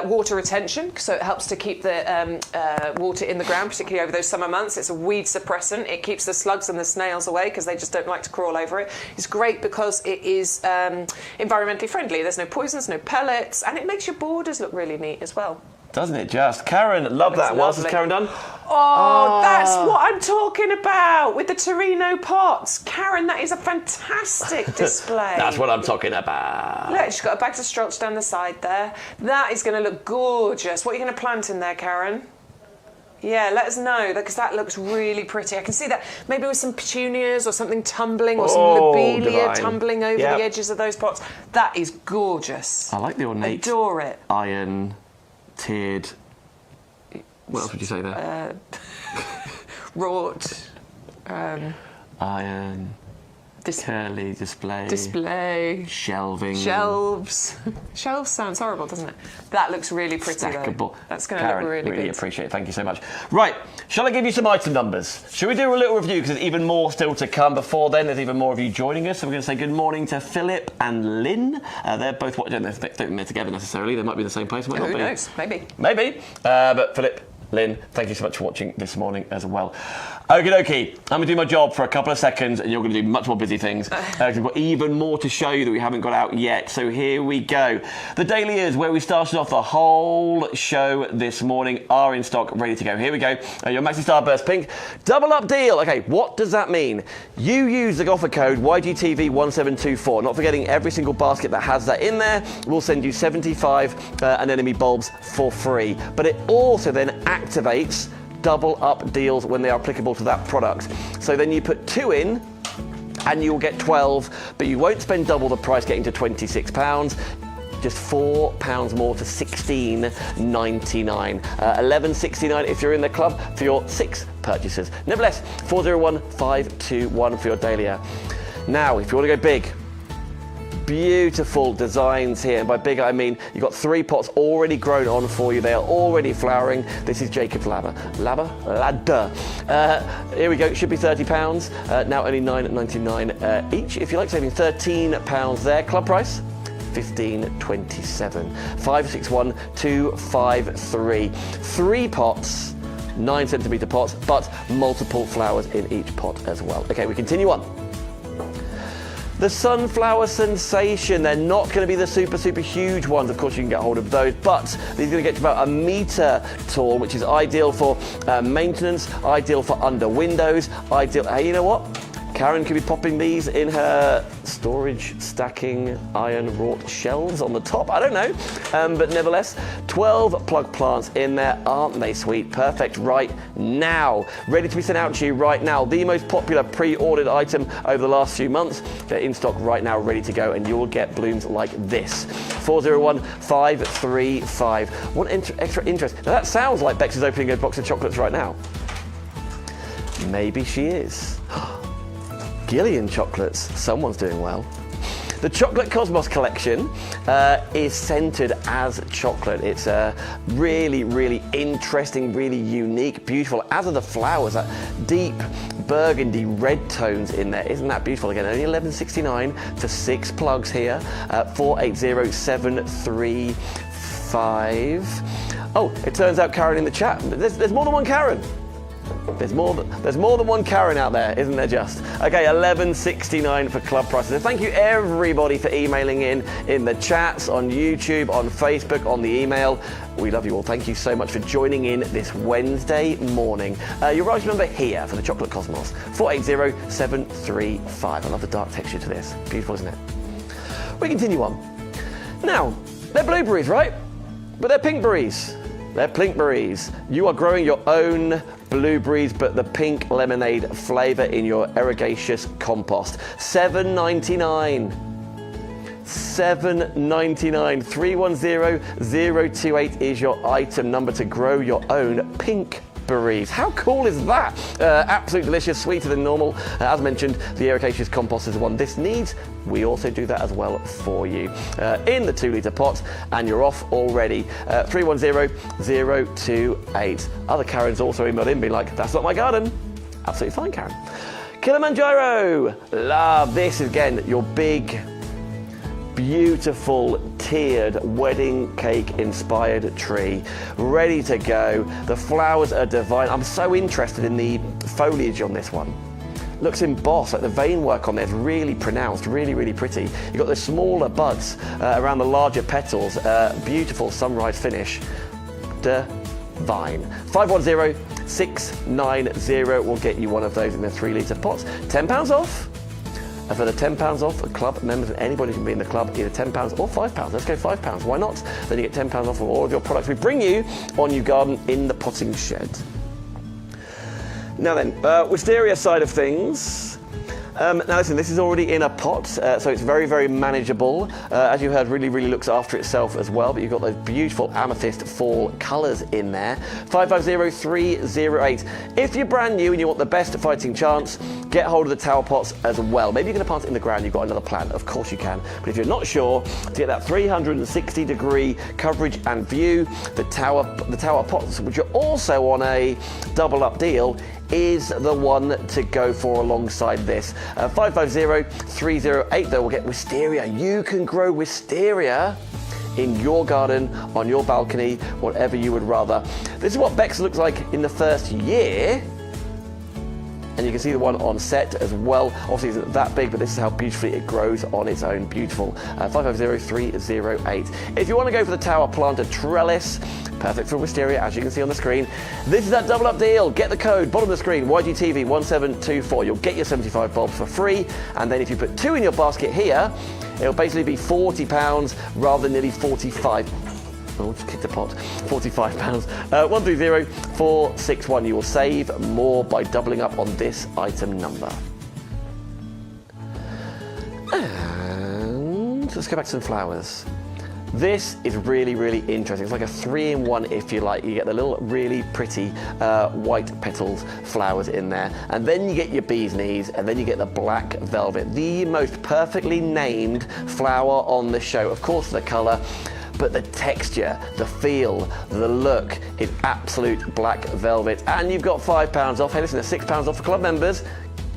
water retention, so it helps to keep the water in the ground, particularly over those summer months. It's a weed suppressant. It keeps the slugs and the snails away because they just don't like to crawl over it. It's great because it is environmentally friendly. There's no poisons, no pellets, and it makes your borders look really neat as well. Doesn't it just? Karen, love that. What else has Karen done? Oh, that's what I'm talking about with the Torino pots. Karen, that is a fantastic display. That's what I'm talking about. Look, she's got a bag of strolch down the side there. That is going to look gorgeous. What are you going to plant in there, Karen? Yeah, let us know, because that looks really pretty. I can see that maybe with some petunias or something tumbling, or some lobelia tumbling over the edges of those pots. That is gorgeous. I like the ornate. Adore it. Iron, tiered. What else would you say there? Wrought. Iron. Curly display. Display. Shelving. Shelves. Shelves sounds horrible, doesn't it? That looks really pretty, Stackable. though. That's going to look really good. Really appreciate it. Thank you so much. Right, shall I give you some item numbers? Shall we do a little review, because there's even more still to come. Before then, there's even more of you joining us. So we're going to say good morning to Philip and Lynn. They're both watching. They don't think they're together necessarily. They might be in the same place. Might not Who be. knows? Maybe. Maybe. But Philip, Lynn, thank you so much for watching this morning as well. Okie dokie, I'm going to do my job for a couple of seconds and you're going to do much more busy things. We've got even more to show you that we haven't got out yet. So here we go. The Daily Is, where we started off the whole show this morning, are in stock, ready to go. Here we go. Your Maxi Starburst Pink double up deal. Okay, what does that mean? You use the offer code YGTV1724. Not forgetting every single basket that has that in there. We'll send you 75 anemone bulbs for free. But it also then activates double up deals when they are applicable to that product. So then you put 2 in and you'll get 12, but you won't spend double the price getting to £26. Just £4 more to $16.99. $11.69 if you're in the club for your 6 purchases. Nevertheless, 401521 for your dahlia. Now, if you want to go big, beautiful designs here, and by big I mean you've got 3 pots already grown on for you. They are already flowering. This is Jacob's ladder. Here we go. It should be £30. Now only $9.99 each. If you like, saving £13 there. Club price $15.27. 561253. 3 pots, 9 centimetre pots, but multiple flowers in each pot as well. Okay, we continue on. The Sunflower Sensation, they're not going to be the super huge ones. Of course, you can get hold of those, but these are going to get to about 1 metre tall, which is ideal for maintenance, ideal for under windows, ideal. Hey, you know what? Karen could be popping these in her storage stacking iron wrought shelves on the top. I don't know. But nevertheless, 12 plug plants in there. Aren't they sweet? Perfect right now. Ready to be sent out to you right now. The most popular pre-ordered item over the last few months. They're in stock right now, ready to go, and you'll get blooms like this. 401535. What extra interest. Now that sounds like Bex is opening a box of chocolates right now. Maybe she is. Gillian chocolates. Someone's doing well. The Chocolate Cosmos collection is centered as chocolate. It's really interesting, really unique, beautiful, as are the flowers, that deep burgundy red tones in there. Isn't that beautiful? Again, only $11.69 for 6 plugs here. 480735. Oh, it turns out Karen in the chat. There's more than one Karen. There's more than one Karen out there, isn't there just? Okay, $11.69 for club prices. Thank you everybody for emailing in the chats, on YouTube, on Facebook, on the email. We love you all. Thank you so much for joining in this Wednesday morning. Your right number here for the Chocolate Cosmos, 480735. I love the dark texture to this. Beautiful, isn't it? We continue on. Now, they're blueberries, right? But they're pinkberries. They're plinkberries. You are growing your own blueberries, but the pink lemonade flavour in your Erigaceous compost. $7.99. $7.99. 310028 is your item number to grow your own pink berries. How cool is that? Absolutely delicious, sweeter than normal. As mentioned, the Erigaceous compost is the one this needs. We also do that as well for you in the 2 litre pot, and you're off already. 310028. Other Karens also emailed in, being like, that's not my garden. Absolutely fine, Karen. Kilimanjaro. Love this. Again, your big beautiful tiered wedding cake inspired tree, ready to go. The flowers are divine. I'm so interested in the foliage on this one. Looks embossed, like the vein work on there is really pronounced, really, really pretty. You've got the smaller buds around the larger petals. Beautiful sunrise finish. Divine. 510690 will get you one of those in the 3 litre pots. £10 off. And for the £10 off, club members and anybody can be in the club, either £10 or £5. Let's go £5. Why not? Then you get £10 off of all of your products we bring you on YouGarden in the potting shed. Now then, wisteria side of things. Now listen, this is already in a pot, so it's very, very manageable. As you heard, really, really looks after itself as well, but you've got those beautiful amethyst fall colours in there. 550308. If you're brand new and you want the best fighting chance, get hold of the tower pots as well. Maybe you're going to plant it in the ground, you've got another plant, of course you can. But if you're not sure, to get that 360 degree coverage and view, the tower pots, which are also on a double up deal, is the one to go for alongside this. 550308 though will get wisteria. You can grow wisteria in your garden, on your balcony, whatever you would rather. This is what Bex looks like in the first year. And you can see the one on set as well. Obviously it isn't that big, but this is how beautifully it grows on its own. Beautiful. 550308. If you want to go for the tower planter trellis, perfect for wisteria, as you can see on the screen. This is that double up deal. Get the code, bottom of the screen, YGTV1724. You'll get your 75 bulbs for free. And then if you put 2 in your basket here, it'll basically be £40 rather than nearly 45. Oh, just kicked the pot. £45. 130461. You will save more by doubling up on this item number. And let's go back to some flowers. This is really, really interesting. It's like a 3-in-1, if you like. You get the little really pretty white petals flowers in there. And then you get your bee's knees, and then you get the black velvet. The most perfectly named flower on the show. Of course, the colour, but the texture, the feel, the look is absolute black velvet. And you've got £5 off. Hey, listen, there's £6 off for club members.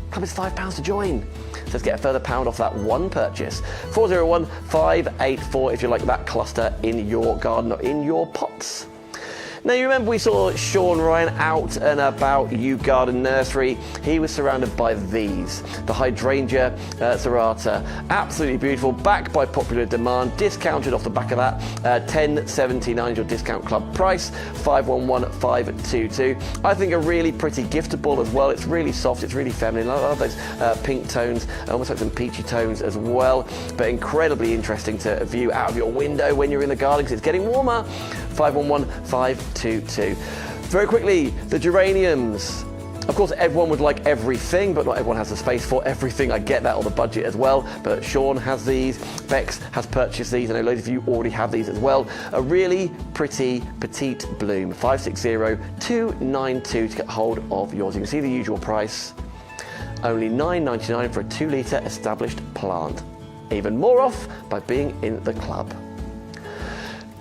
Club is £5 to join. So let's get a further £1 off that one purchase. 401584 if you like that cluster in your garden or in your pots. Now, you remember we saw Sean Ryan out and about YouGarden Nursery. He was surrounded by these. The Hydrangea Serrata. Absolutely beautiful, backed by popular demand, discounted off the back of that. $10.79 is your discount club price, 511522. I think a really pretty giftable as well. It's really soft, it's really feminine. I love those pink tones, almost like some peachy tones as well, but incredibly interesting to view out of your window when you're in the garden because it's getting warmer. 511522. Very quickly, the geraniums. Of course, everyone would like everything, but not everyone has the space for everything. I get that, or the budget as well. But Sean has these, Bex has purchased these. I know loads of you already have these as well. A really pretty petite bloom, 560292 to get hold of yours. You can see the usual price, only $9.99 for a 2 litre established plant. Even more off by being in the club.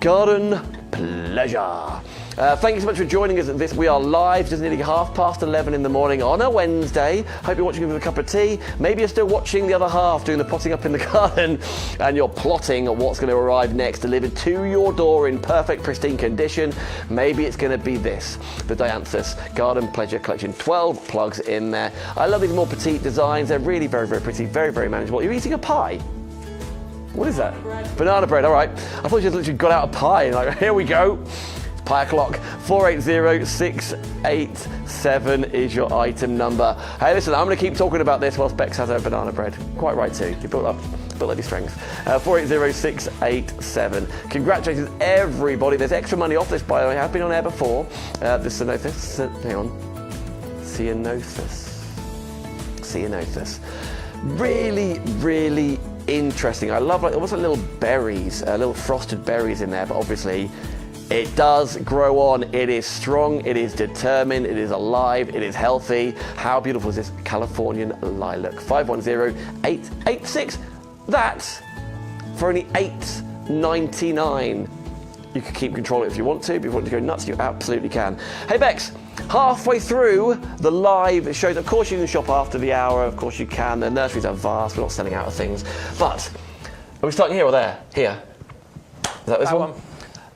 Garden pleasure. Thank you so much for joining us at this. We are live, just nearly 11:30 in the morning on a Wednesday. Hope you're watching with a cup of tea. Maybe you're still watching the other half, doing the potting up in the garden, and you're plotting on what's going to arrive next, delivered to your door in perfect, pristine condition. Maybe it's going to be this, the Dianthus Garden Pleasure Collection. 12 plugs in there. I love these more petite designs. They're really very, very pretty, very, very manageable. You're eating a pie? What is that? Banana bread, all right. I thought you just literally got out a pie and like, here we go. It's pie o'clock. 480687 is your item number. Hey, listen, I'm going to keep talking about this whilst Bex has her banana bread. Quite right too. You built up your strength. 480687. Congratulations, everybody. There's extra money off this, by the way. I have been on air before. This Ceanothus. Hang on. Ceanothus. Really, really interesting. I love almost like little berries, little frosted berries in there, but obviously it does grow on. It is strong, it is determined, it is alive, it is healthy. How beautiful is this Californian lilac? 510886. That's for only $8.99. You can keep control of it if you want to, but if you want to go nuts, you absolutely can. Hey Bex, halfway through the live shows, of course you can shop after the hour, of course you can. The nurseries are vast, we're not selling out of things. But Are we starting here or there? Here. Is that this That one?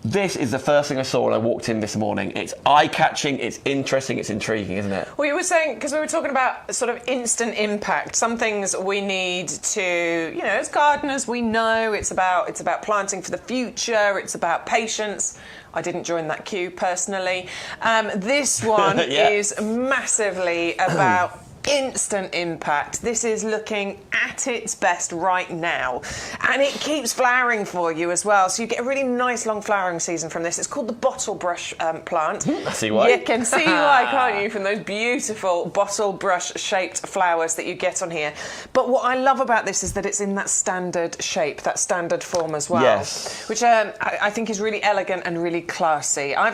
This is the first thing I saw when I walked in this morning. It's eye-catching, it's interesting, it's intriguing, isn't it? Well, you were saying, because we were talking about sort of instant impact, some things we need to, you know, as gardeners, we know it's about planting for the future, it's about patience. I didn't join that queue personally. This one is massively about instant impact. This is looking at its best right now, and it keeps flowering for you as well, so you get a really nice long flowering season from this. It's called the bottle brush plant. I see why. You can see why, can't you, from those beautiful bottle brush shaped flowers that you get on here. But what I love about this is that it's in that standard shape, that standard form as well, which I think is really elegant and really classy. I've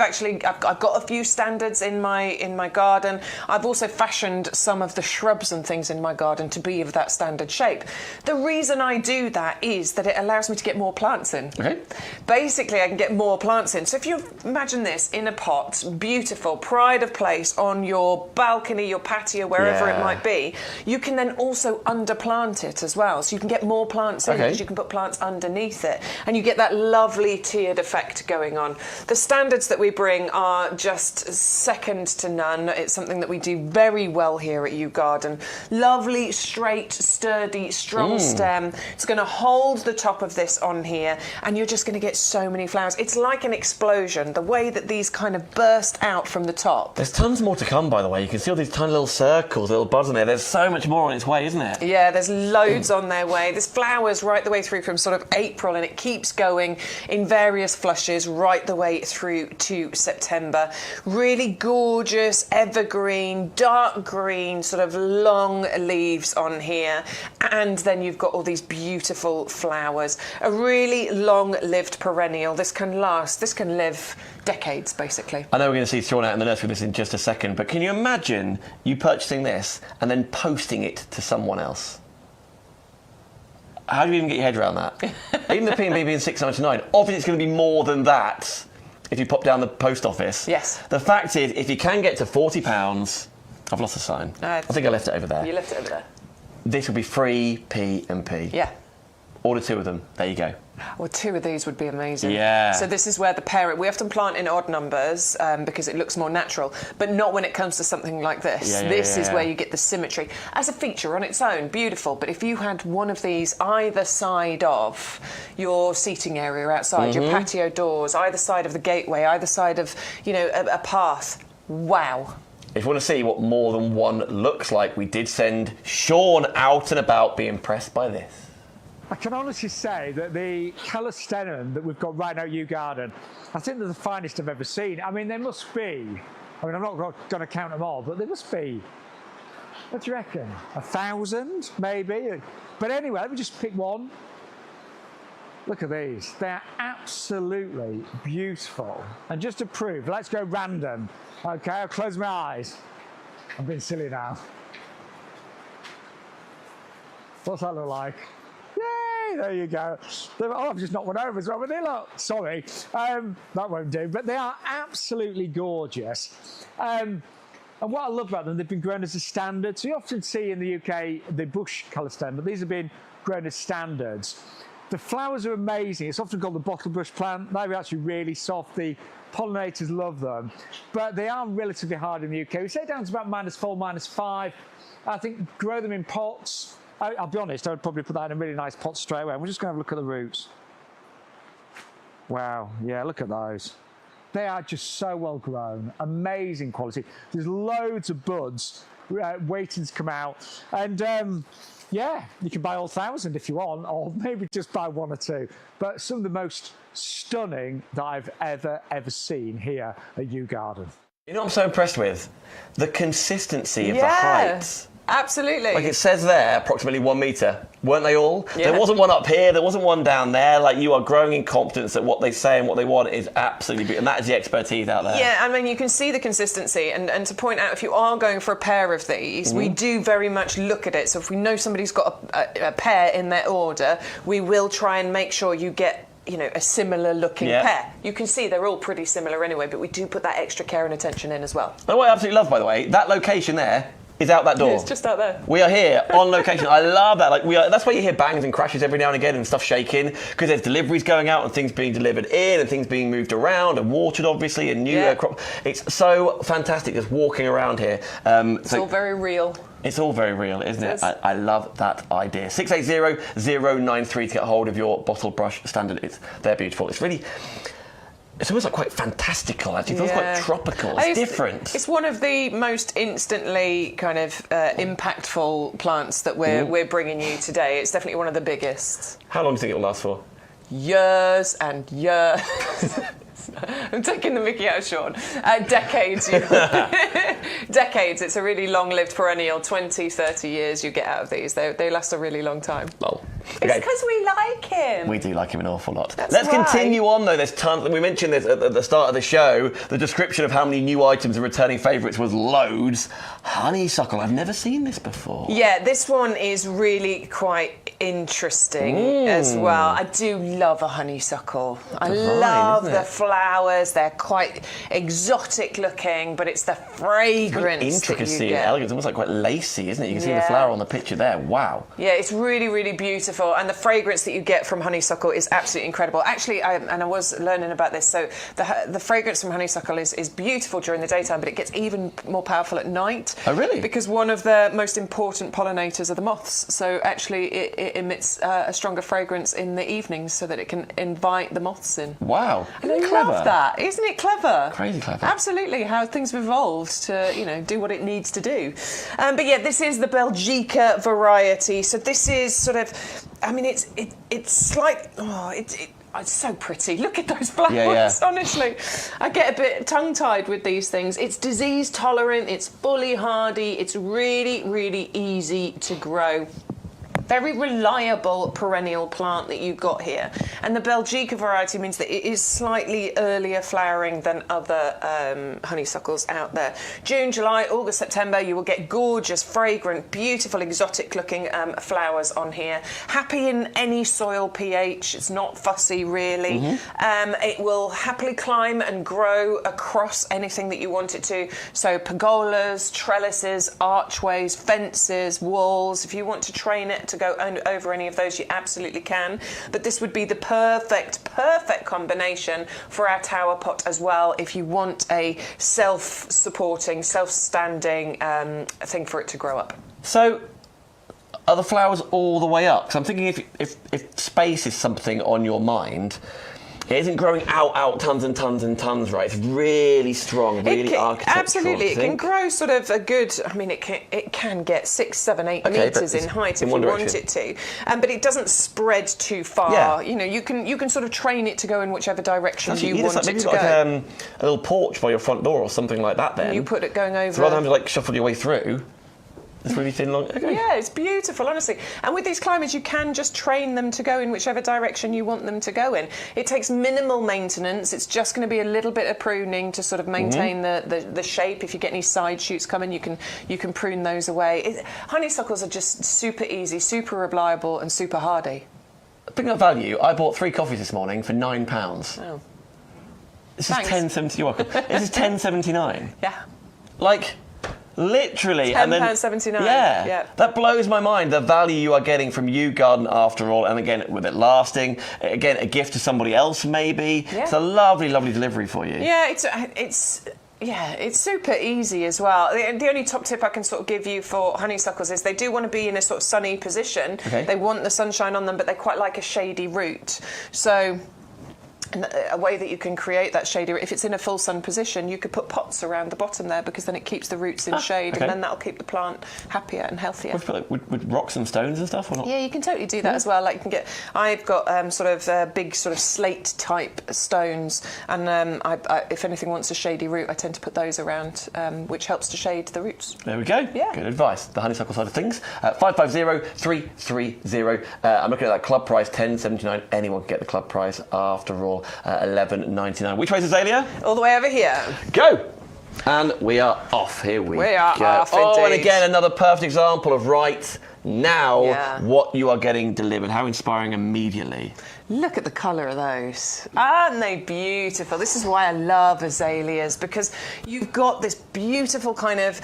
got a few standards in my garden. I've also fashioned some of the shrubs and things in my garden to be of that standard shape. The reason I do that is that it allows me to get more plants in. Okay. Basically, I can get more plants in. So if you imagine this in a pot, beautiful, pride of place on your balcony, your patio, wherever it might be, you can then also underplant it as well. So you can get more plants in because you can put plants underneath it, and you get that lovely tiered effect going on. The standards that we bring are just second to none. It's something that we do very well here at YouGarden. Lovely, straight, sturdy, strong stem. It's going to hold the top of this on here, and you're just going to get so many flowers. It's like an explosion, the way that these kind of burst out from the top. There's tons more to come, by the way. You can see all these tiny little circles, little buds in there. There's so much more on its way, isn't it? Yeah, there's loads on their way. There's flowers right the way through from sort of April, and it keeps going in various flushes right the way through to September. Really gorgeous, evergreen, dark green, sort of long leaves on here, and then you've got all these beautiful flowers. A really long-lived perennial. This can live decades, basically. I know we're going to see Sean out in the nursery with this in just a second, but can you imagine you purchasing this and then posting it to someone else? How do you even get your head around that? Even the P&B being £6.99, obviously it's going to be more than that if you pop down the post office. Yes. The fact is, if you can get to £40, I've lost the sign. I think I left it over there. You left it over there. This will be free P&P. Yeah. Order 2 of them. There you go. Well, 2 of these would be amazing. Yeah. So this is where the parent... We often plant in odd numbers because it looks more natural, but not when it comes to something like this. This is where you get the symmetry. As a feature on its own, beautiful, but if you had one of these either side of your seating area outside, your patio doors, either side of the gateway, either side of, you know, a path, wow. If you want to see what more than one looks like, we did send Sean out and about. Be impressed by this. I can honestly say that the calastenum that we've got right now at YouGarden, I think they're the finest I've ever seen. I mean, there must be, I mean, I'm not going to count them all, but there must be, what do you reckon, 1,000 maybe? But anyway, let me just pick one. Look at these. They're absolutely beautiful. And just to prove, let's go random. Okay, I'll close my eyes. I'm being silly now. What's that look like? Yay, there you go. Oh, I've just knocked one over as well, but they look, sorry, that won't do. But they are absolutely gorgeous. And what I love about them, they've been grown as a standard. So you often see in the UK the bush calastenum, but these have been grown as standards. The flowers are amazing. It's often called the bottle brush plant. They're actually really soft. The pollinators love them, but they are relatively hard in the UK. We say down to about -4, -5. I think grow them in pots. I'll be honest, I would probably put that in a really nice pot straight away. We're just going to have a look at the roots. Wow, yeah, look at those. They are just so well grown, amazing quality. There's loads of buds waiting to come out. And yeah, you can buy all 1,000 if you want, or maybe just buy 1 or 2. But some of the most stunning that I've ever seen here at YouGarden. You know what I'm so impressed with? The consistency of the heights. Absolutely. Like it says there, approximately 1 metre. Weren't they all? Yeah. There wasn't one up here, there wasn't one down there. Like, you are growing in confidence that what they say and what they want is absolutely beautiful. And that is the expertise out there. Yeah, I mean, you can see the consistency. And to point out, if you are going for a pair of these, we do very much look at it. So if we know somebody's got a pair in their order, we will try and make sure you get, you know, a similar looking pair. You can see they're all pretty similar anyway, but we do put that extra care and attention in as well. And what I absolutely love, by the way, that location there, is out that door. Yeah, it's just out there. We are here on location. I love that. Like that's why you hear bangs and crashes every now and again and stuff shaking, because there's deliveries going out and things being delivered in and things being moved around and watered, obviously, and new crop. It's so fantastic just walking around here. It's all very real. It's all very real, isn't it? I love that idea. 680-093 to get a hold of your bottle brush standard. They're beautiful. It's almost like quite fantastical, actually. It feels quite tropical. It's different. It's one of the most instantly kind of impactful plants that we're bringing you today. It's definitely one of the biggest. How long do you think it will last for? Years and years. I'm taking the mickey out of Sean. Decades. Decades. It's a really long-lived perennial. 20, 30 years you get out of these. They last a really long time. Lol. Okay. It's because we like him. We do like him an awful lot. Let's continue on, though. There's tons. We mentioned this at the start of the show. The description of how many new items and returning favourites was loads. Honeysuckle. I've never seen this before. Yeah, this one is really quite interesting as well. I do love a honeysuckle. I love the flowers. They're quite exotic looking, but it's the fragrance intricacy that you and get. elegance. Almost like quite lacy, isn't it? You can see the flower on the picture there. Wow. Yeah, it's really, really beautiful. And the fragrance that you get from honeysuckle is absolutely incredible. Actually, I was learning about this. So the fragrance from honeysuckle is beautiful during the daytime, but it gets even more powerful at night. Oh, really? Because one of the most important pollinators are the moths. So actually, it emits a stronger fragrance in the evenings so that it can invite the moths in. Wow. And I love that. Isn't it clever? Crazy clever. Absolutely, how things have evolved to, do what it needs to do. But yeah, this is the Belgica variety. So this is sort of, I mean, it's like, it's so pretty. Look at those flowers, honestly. I get a bit tongue-tied with these things. It's disease tolerant, it's fully hardy, it's really, really easy to grow. Very reliable perennial plant that you've got here. And the Belgica variety means that it is slightly earlier flowering than other honeysuckles out there. June, July, August, September, you will get gorgeous, fragrant, beautiful, exotic looking flowers on here. Happy in any soil pH. It's not fussy, really. It will happily climb and grow across anything that you want it to. So pergolas, trellises, archways, fences, walls. If you want to train it to go over any of those, you absolutely can. But this would be the perfect combination for our tower pot as well, if you want a self-supporting, self-standing thing for it to grow up. So, are the flowers all the way up? Because I'm thinking if space is something on your mind, it isn't growing out tons and tons and tons, right? It's really strong, really architectural. Absolutely, it can grow sort of a good. I mean, it can get 6, 7, 8 metres in height if you want it to, but it doesn't spread too far. Yeah. You can sort of train it to go in whichever direction you want it to go. Maybe a little porch by your front door or something like that. Then you put it going over. So rather than to shuffle your way through. It's really thin, long. Okay. Yeah, it's beautiful, honestly. And with these climates, you can just train them to go in whichever direction you want them to go in. It takes minimal maintenance. It's just going to be a little bit of pruning to sort of maintain the shape. If you get any side shoots coming, you can prune those away. Honeysuckles are just super easy, super reliable, and super hardy. Picking up value, I bought 3 coffees this morning for £9. Oh. This is £10.70. You're welcome. This is £10.79. Yeah. Like. Literally, £10.79. Yeah, that blows my mind. The value you are getting from YouGarden, after all, and again with it lasting, again a gift to somebody else maybe. Yeah. It's a lovely, lovely delivery for you. Yeah, it's super easy as well. The only top tip I can sort of give you for honeysuckles is they do want to be in a sort of sunny position. Okay. They want the sunshine on them, but they quite like a shady root. So. A way that you can create that shady, if it's in a full sun position, you could put pots around the bottom there, because then it keeps the roots in shade, and then that'll keep the plant happier and healthier. Would you put with rocks and stones and stuff, or not? Yeah, you can totally do that as well. Like you can get, I've got sort of big sort of slate type stones, and I, if anything wants a shady root, I tend to put those around, which helps to shade the roots. There we go. Yeah. Good advice. The honeysuckle side of things. 550-330. I'm looking at that club price, $10.79. Anyone can get the club price after all. $11.99. Which way is Azalea? All the way over here. Go! And we are off. Here we are go. off, Oh, and indeed. again, another perfect example of right now what you are getting delivered. How inspiring immediately. Look at the colour of those. Aren't they beautiful? This is why I love azaleas, because you've got this beautiful kind of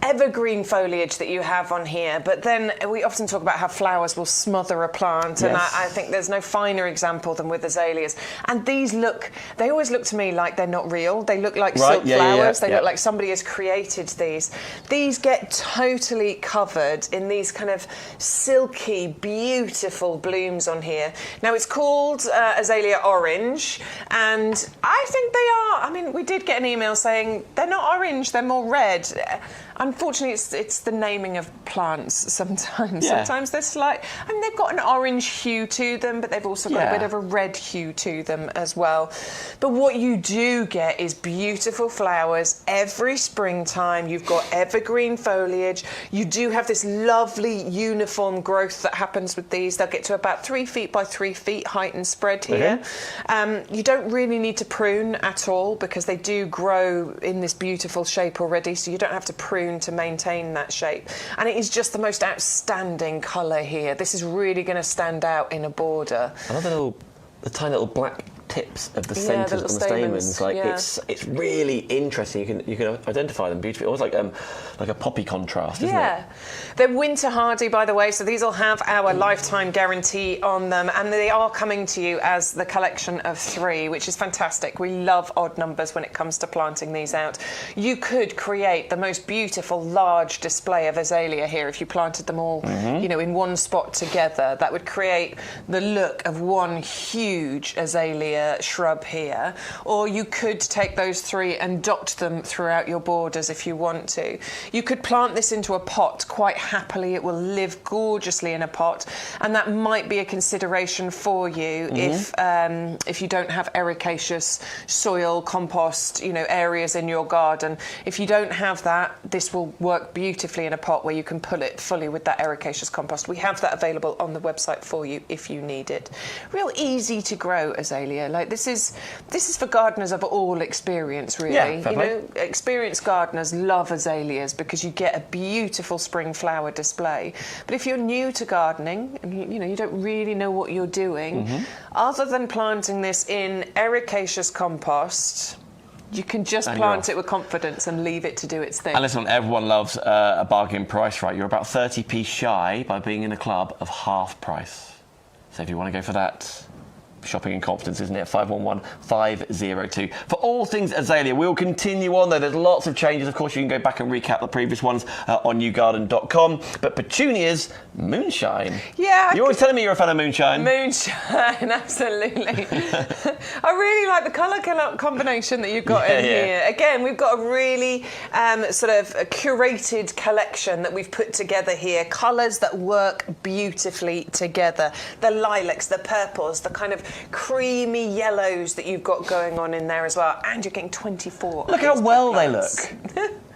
evergreen foliage that you have on here, but then we often talk about how flowers will smother a plant, and I think there's no finer example than with azaleas. And these they always look to me like they're not real. They look like silk flowers. They look like somebody has created these. These get totally covered in these kind of silky, beautiful blooms on here. Now, it's called Azalea Orange, and I think they are. I mean, we did get an email saying they're not orange, they're more red. Unfortunately, it's the naming of plants sometimes. Yeah. Sometimes they're they've got an orange hue to them, but they've also got a bit of a red hue to them as well. But what you do get is beautiful flowers every springtime. You've got evergreen foliage. You do have this lovely uniform growth that happens with these. They'll get to about 3 feet by 3 feet height and spread here. You don't really need to prune at all because they do grow in this beautiful shape already, so you don't have to prune to maintain that shape. And it is just the most outstanding colour here. This is really going to stand out in a border. I love the tiny little black tips of the centres on the stamens. Like it's really interesting. You can identify them beautifully. Almost like a poppy contrast, isn't it? They're winter hardy, by the way, so these will have our lifetime guarantee on them, and they are coming to you as the collection of 3, which is fantastic. We love odd numbers when it comes to planting these out. You could create the most beautiful large display of azalea here if you planted them all, in one spot together. That would create the look of one huge azalea shrub here. Or you could take those 3 and dot them throughout your borders if you want to. You could plant this into a pot quite happily. It will live gorgeously in a pot, and that might be a consideration for you if you don't have ericaceous soil, compost, areas in your garden. If you don't have that, this will work beautifully in a pot where you can pull it fully with that ericaceous compost. We have that available on the website for you if you need it. Real easy to grow azalea. Like this is for gardeners of all experience, really. Yeah, experienced gardeners love azaleas because you get a beautiful spring flower display. But if you're new to gardening and you don't really know what you're doing, other than planting this in ericaceous compost, you can just plant it with confidence and leave it to do its thing. And listen, everyone loves a bargain price, right? You're about 30p shy by being in a club of half price. So if you want to go for that, shopping in confidence, isn't it? 511-502. For all things azalea, we'll continue on, though. There's lots of changes. Of course, you can go back and recap the previous ones on YouGarden.com. But petunias, moonshine. Yeah. You're always telling me you're a fan of moonshine. Moonshine, absolutely. I really like the colour combination that you've got in here. Again, we've got a really sort of a curated collection that we've put together here. Colours that work beautifully together. The lilacs, the purples, the kind of creamy yellows that you've got going on in there as well, and you're getting 24. Look how well they look.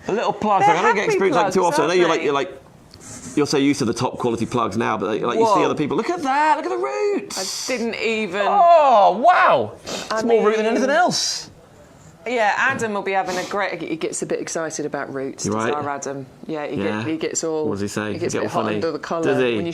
The little plugs. I don't get experience like too often. I know you're so used to the top quality plugs now, but you see other people. Look at that. Look at the roots. I didn't even. Oh wow! It's more root than anything else. Yeah, Adam will be having a great. He gets a bit excited about roots. Does our Adam? Yeah, he gets all. What does he say? He gets a bit hot under the collar. Does he? When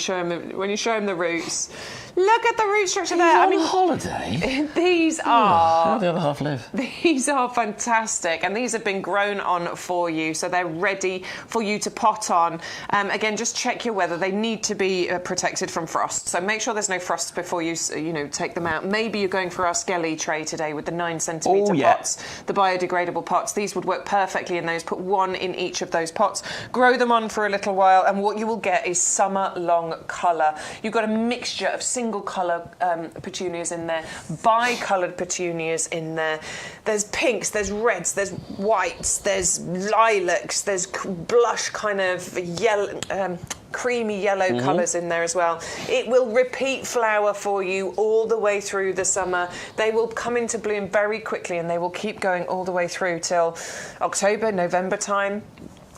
you show him the roots. Look at the root structure there. I mean, holiday. These are. How do the other half live? These are fantastic, and these have been grown on for you, so they're ready for you to pot on. Again, just check your weather. They need to be protected from frost, so make sure there's no frost before you take them out. Maybe you're going for our Skelly tray today with the 9 centimetre pots, the biodegradable pots. These would work perfectly in those. Put 1 in each of those pots. Grow them on for a little while, and what you will get is summer-long colour. You've got a mixture of single colour petunias in there, bi-coloured petunias in there. There's pinks, there's reds, there's whites, there's lilacs, there's blush kind of yellow, creamy yellow colours in there as well. It will repeat flower for you all the way through the summer. They will come into bloom very quickly, and they will keep going all the way through till October, November time.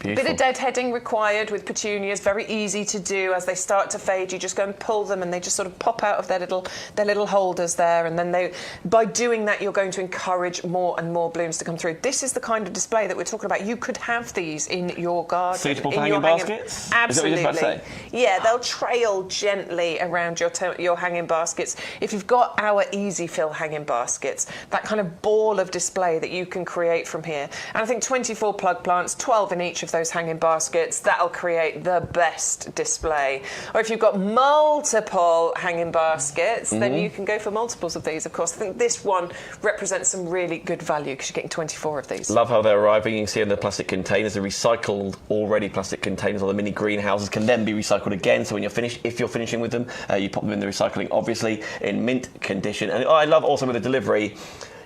Beautiful. Bit of deadheading required with petunias, very easy to do. As they start to fade, you just go and pull them, and they just sort of pop out of their little holders there, and then by doing that, you're going to encourage more and more blooms to come through. This is the kind of display that we're talking about. You could have these in your garden. Suitable for hanging baskets? Absolutely. Is that what you're about to say? Yeah, they'll trail gently around your hanging baskets. If you've got our easy fill hanging baskets, that kind of ball of display that you can create from here. And I think 24 plug plants, 12 in each each of those hanging baskets. That'll create the best display. Or if you've got multiple hanging baskets, then you can go for multiples of these, of course. I think this one represents some really good value because you're getting 24 of these. Love how they're arriving. You can see in the plastic containers, the recycled already plastic containers or the mini greenhouses can then be recycled again. So when you're finished, if you're finishing with them, you pop them in the recycling, obviously in mint condition. And I love also with the delivery,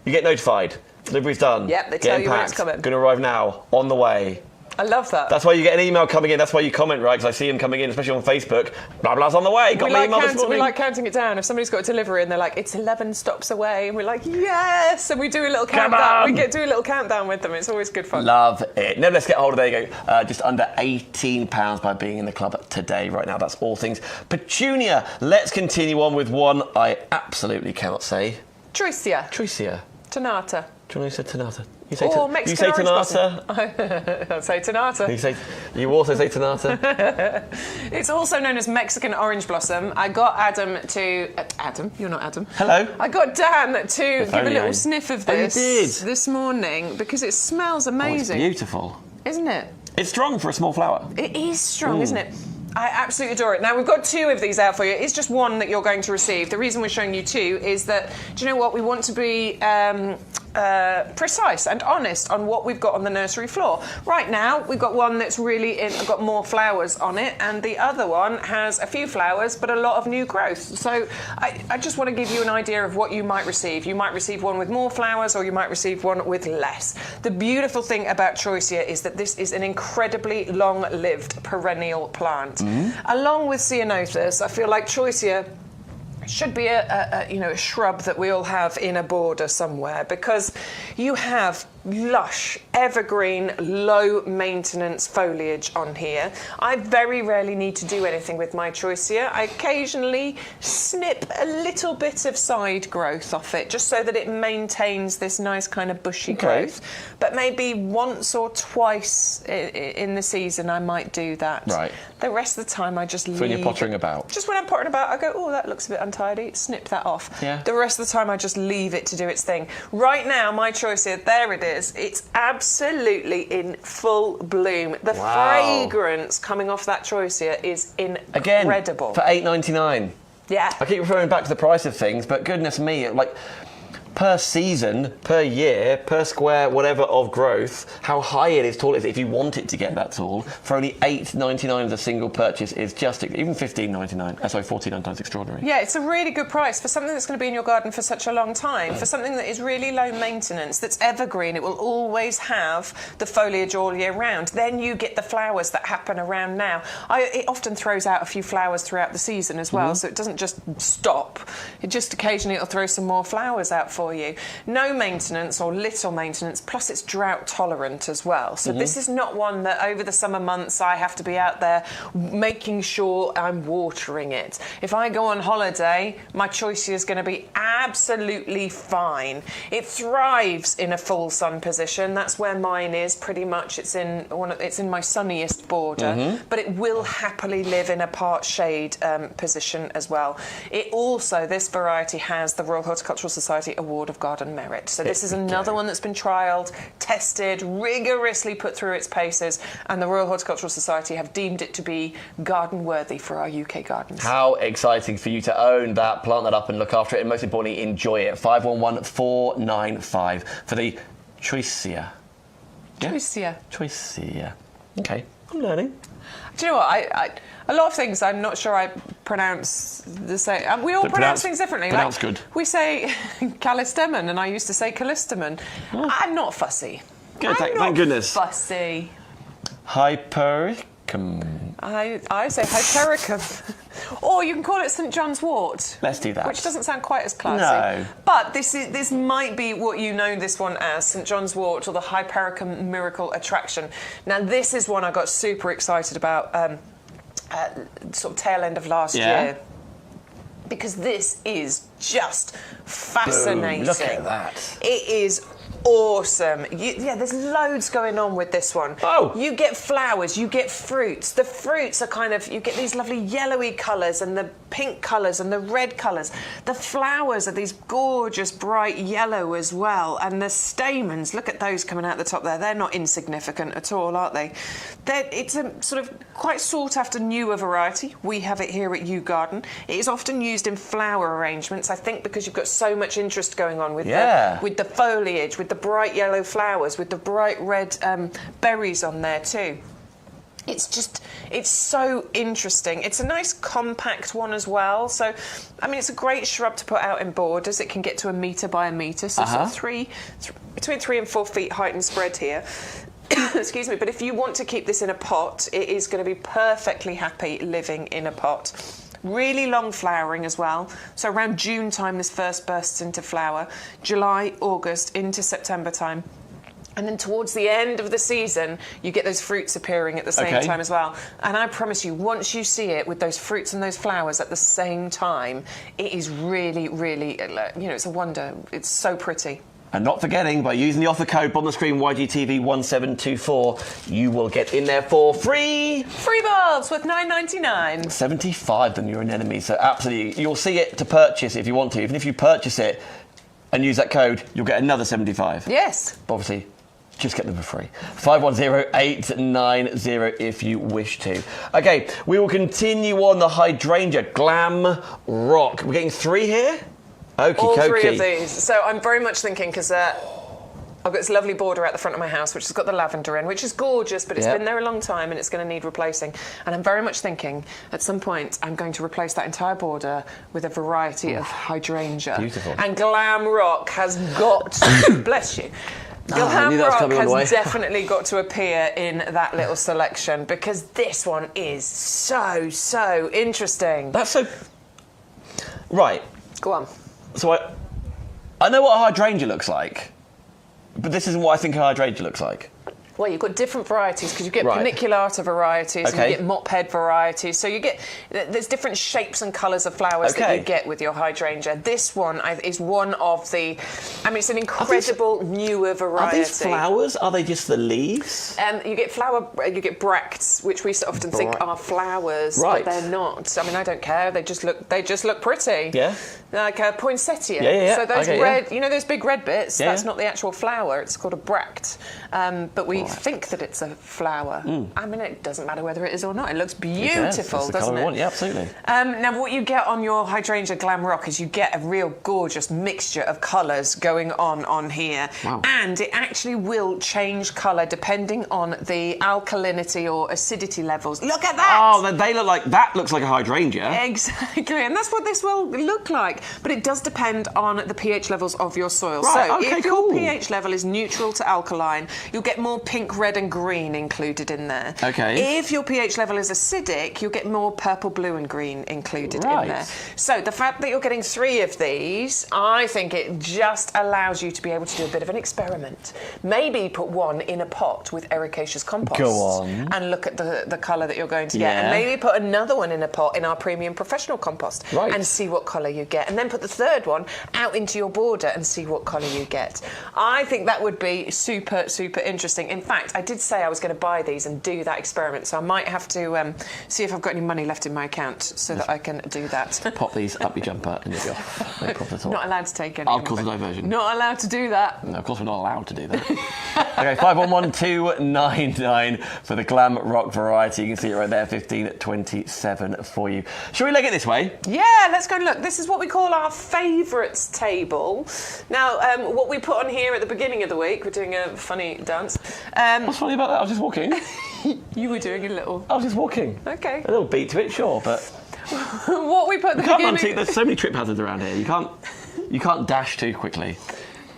you get notified. Delivery's done. Yep, they tell you when it's coming. Going to arrive now, on the way. I love that. That's why you get an email coming in. That's why you comment, right? Because I see them coming in, especially on Facebook. Blah, blah's on the way. Got my email this morning. We like counting it down. If somebody's got a delivery and they're like, it's 11 stops away, and we're like, yes! And we do a little countdown. We do a little countdown with them. It's always good fun. Love it. Now let's get hold of, there you go, just under £18 by being in the club today, right now. That's all things Petunia. Let's continue on with one I absolutely cannot say. Troisia. Do Tonata. you want to say Tonata? You Mexican orange Tonata? I say Tonata. You also say Tonata? It's also known as Mexican orange blossom. I got Adam to... Adam? You're not Adam. Hello. I got Dan to give a little sniff of this you did? this morning because it smells amazing. Oh, it's beautiful. Isn't it? It's strong for a small flower. It is strong, isn't it? I absolutely adore it. Now, we've got 2 of these out for you. It's just one that you're going to receive. The reason we're showing you 2 is that, do you know what? We want to be precise and honest on what we've got on the nursery floor. Right now, we've got one that's really got more flowers on it, and the other one has a few flowers, but a lot of new growth. So I just want to give you an idea of what you might receive. You might receive one with more flowers, or you might receive one with less. The beautiful thing about Troisia is that this is an incredibly long-lived perennial plant. Along with Ceanothus, I feel like Troisia should be a shrub that we all have in a border somewhere, because you have lush, evergreen, low maintenance foliage on here. I very rarely need to do anything with my Troisia. I occasionally snip a little bit of side growth off it just so that it maintains this nice kind of bushy growth. But maybe once or twice in the season I might do that. Right. The rest of the time I just leave. When you're pottering about? Just when I'm pottering about, I go, oh, that looks a bit untidy, snip that off. Yeah. The rest of the time I just leave it to do its thing. Right now, my Troisia, there it is. It's absolutely in full bloom. The fragrance coming off that Troisia is incredible. Again, for $8.99. Yeah. I keep referring back to the price of things, but goodness me, like, per season, per year, per square, whatever of growth, how high it is, tall it is, if you want it to get that tall, for only $8.99 as a single purchase is just, even $15.99, sorry, $14.99 is extraordinary. Yeah, it's a really good price for something that's going to be in your garden for such a long time, for something that is really low maintenance, that's evergreen. It will always have the foliage all year round. Then you get the flowers that happen around now. It often throws out a few flowers throughout the season as well, so it doesn't just stop. It just occasionally it'll throw some more flowers out for you. No maintenance or little maintenance, plus it's drought tolerant as well. So this is not one that over the summer months I have to be out there making sure I'm watering it. If I go on holiday, my Troisia is going to be absolutely fine. It thrives in a full sun position. That's where mine is pretty much. It's in my sunniest border, but it will happily live in a part shade position as well. It also, this variety has the Royal Horticultural Society Award of Garden Merit. So this is another one that's been trialled, tested, rigorously put through its paces, and the Royal Horticultural Society have deemed it to be garden worthy for our UK gardens. How exciting for you to own that, plant that up and look after it, and most importantly, enjoy it. 511495 for the Troisia. Troisia. Okay, I'm learning. Do you know what? A lot of things I'm not sure I pronounce the same. We all pronounce things differently. Pronounce good. We say calistemon, and I used to say calistemon. Oh. I'm not fussy. Good, I'm thank goodness. Fussy. Hypericum. I say hypericum. Or you can call it St John's wort. Let's do that. Which doesn't sound quite as classy. No. But this might be what you know this one as, St John's wort or the Hypericum Miracle Attraction. Now this is one I got super excited about sort of tail end of last year. Because this is just fascinating. Boom, look at that. It is awesome. There's loads going on with this one. Oh. You get flowers, you get fruits. The fruits are kind of, you get these lovely yellowy colours and the pink colours and the red colours. The flowers are these gorgeous bright yellow as well. And the stamens, look at those coming out the top there. They're not insignificant at all, aren't they? It's a sort of quite sought after newer variety. We have it here at YouGarden. It is often used in flower arrangements, I think, because you've got so much interest going on with the foliage, with the bright yellow flowers, with the bright red berries on there too. It's so interesting. It's a nice compact one as well. So, I mean, it's a great shrub to put out in borders. It can get to 1 metre by 1 metre, so sort of between 3 and 4 feet height and spread here. Excuse me, but if you want to keep this in a pot, it is going to be perfectly happy living in a pot. Really long flowering as well. So around June time, this first bursts into flower. July, August, into September time. And then towards the end of the season, you get those fruits appearing at the same time as well. And I promise you, once you see it with those fruits and those flowers at the same time, it is really, really, it's a wonder. It's so pretty. And not forgetting, by using the offer code on the screen, YGTV1724, you will get in there for free bulbs worth $9.99. 75 of them, you're an enemy. So absolutely, you'll see it to purchase if you want to. Even if you purchase it and use that code, you'll get another 75. Yes. Obviously, just get them for free. 510890 if you wish to. Okay, we will continue on the hydrangea Glam Rock. We're getting 3 here? Okie All dokie. 3 of these. So I'm very much thinking, because I've got this lovely border at the front of my house, which has got the lavender in, which is gorgeous, but it's been there a long time and it's going to need replacing. And I'm very much thinking, at some point, I'm going to replace that entire border with a variety of hydrangea. Beautiful. And Glam Rock has got, bless you, Glam Rock has definitely got to appear in that little selection, because this one is so interesting. That's so... Right. Go on. So I know what a hydrangea looks like, but this isn't what I think a hydrangea looks like. Well, you've got different varieties, because you get paniculata varieties and you get mop head varieties. So there's different shapes and colours of flowers that you get with your hydrangea. This one is one of the, it's an incredible newer variety. Are these flowers? Are they just the leaves? You get bracts, which we often think are flowers, but they're not. I don't care. They just look pretty. Yeah. Like a poinsettia. Yeah. So those red, those big red bits. That's not the actual flower. It's called a bract. But we think that it's a flower. It doesn't matter whether it is or not. It looks beautiful, doesn't it? Yeah, absolutely. Now, what you get on your hydrangea Glam Rock is you get a real gorgeous mixture of colours going on here. Wow. And it actually will change colour depending on the alkalinity or acidity levels. Look at that! Oh, that looks like a hydrangea. Exactly, and that's what this will look like. But it does depend on the pH levels of your soil. Right, so if your pH level is neutral to alkaline, you'll get more pink, red and green included in there. Okay. If your pH level is acidic, you'll get more purple, blue and green included in there. So the fact that you're getting 3 of these, I think it just allows you to be able to do a bit of an experiment. Maybe put one in a pot with ericaceous compost. Go on. And look at the colour that you're going to get. And maybe put another one in a pot in our premium professional compost and see what colour you get. And then put the 3rd one out into your border and see what colour you get. I think that would be super interesting. In fact, I did say I was going to buy these and do that experiment, so I might have to see if I've got any money left in my account so that I can do that. Pop these up your jumper and you'll be off. No problem at all. Not allowed to take any. I'll cause a diversion. Not allowed to do that. No, of course we're not allowed to do that. Okay, 511299 for the Glam Rock variety. You can see it right there, 1527 for you. Shall we leg it this way? Yeah, let's go and look. This is what we call our favourites table. Now, what we put on here at the beginning of the week, we're doing a funny dance. What's funny about that? I was just walking. You were doing a little... I was just walking. Okay. A little beat to it, sure, but... What we put at the beginning... There's so many trip hazards around here. You can't dash too quickly.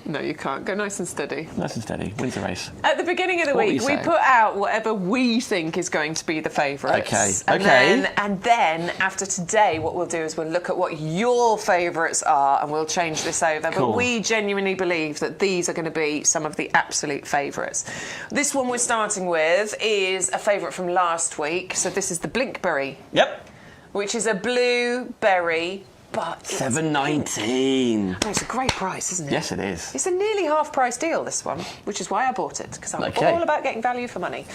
No, you can't. Go nice and steady. Nice and steady. Wins the race. At the beginning of the week, we put out whatever we think is going to be the favourites. Okay. And then, after today, what we'll do is we'll look at what your favourites are and we'll change this over. Cool. But we genuinely believe that these are going to be some of the absolute favourites. This one we're starting with is a favourite from last week. So this is the Blinkberry. Yep. Which is a blueberry but it's $7.19. Oh, it's a great price, isn't it? Yes, it is. It's a nearly half-price deal, this one, which is why I bought it, because I'm Okay. all about getting value for money.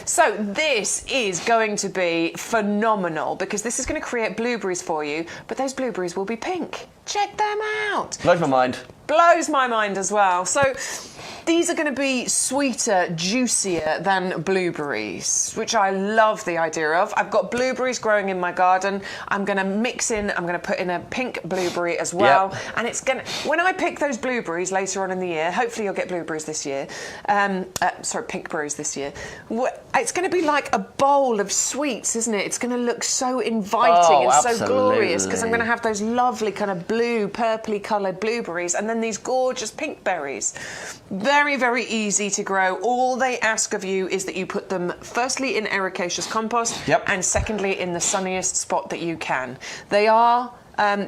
So this is going to be phenomenal, because this is going to create blueberries for you, but those blueberries will be pink. Check them out. Blows my mind. Blows my mind as well. So these are going to be sweeter, juicier than blueberries, which I love the idea of. I've got blueberries growing in my garden. I'm going to put in a pink blueberry as well. Yep. And it's going to, when I pick those blueberries later on in the year, hopefully you'll get blueberries this year. Pink berries this year. It's going to be like a bowl of sweets, isn't it? It's going to look so inviting and so glorious, because I'm going to have those lovely kind of blue, purpley coloured blueberries, and then these gorgeous pink berries. Very, very easy to grow. All they ask of you is that you put them firstly in ericaceous compost, and secondly in the sunniest spot that you can. They are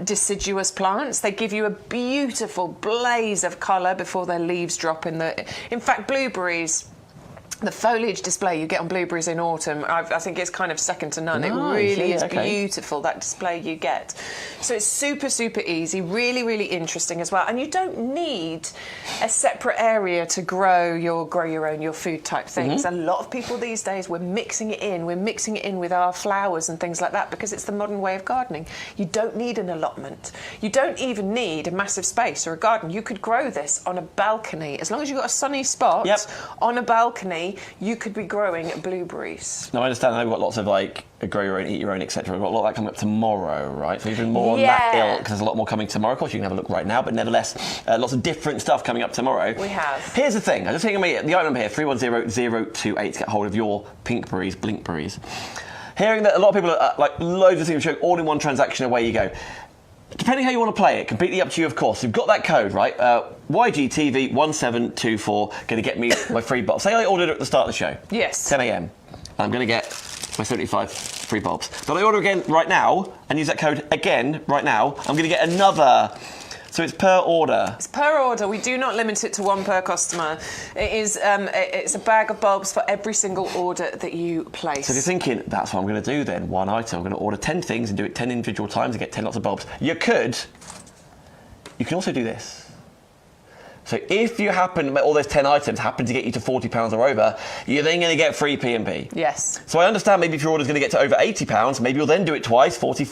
deciduous plants. They give you a beautiful blaze of colour before their leaves drop in the... In fact, blueberries... The foliage display you get on blueberries in autumn, I think it's kind of second to none. Nice, it really is okay. beautiful, that display you get. So it's super, super easy, really, really interesting as well. And you don't need a separate area to grow your food type things. A lot of people these days, we're mixing it in. We're mixing it in with our flowers and things like that, because it's the modern way of gardening. You don't need an allotment. You don't even need a massive space or a garden. You could grow this on a balcony. As long as you've got a sunny spot on a balcony, you could be growing blueberries. Now, I understand they've got lots of like grow your own, eat your own, etc. We've got a lot of that coming up tomorrow, right? So even more on that ilk, because there's a lot more coming tomorrow. Of course, you can have a look right now, but nevertheless, lots of different stuff coming up tomorrow. We have. Here's the thing. I'm just thinking the item number here, 310028, to get hold of your pinkberries, blinkberries. Hearing that a lot of people are like loads of things showing all in one transaction, away you go. Depending how you want to play it, completely up to you, of course. You've got that code, right? YGTV1724, going to get me my free bulbs. Say I ordered it at the start of the show. Yes. 10 a.m. I'm going to get my 75 free bulbs. But I order again right now and use that code again right now, I'm going to get another. So it's per order. It's per order. We do not limit it to one per customer. It is. It's a bag of bulbs for every single order that you place. So if you're thinking, that's what I'm going to do then, one item, I'm going to order 10 things and do it 10 individual times and get 10 lots of bulbs. You can also do this. So if you all those 10 items happen to get you to £40 or over, you're then going to get free P&P. Yes. So I understand maybe if your order's going to get to over £80, maybe you'll then do it twice, 40,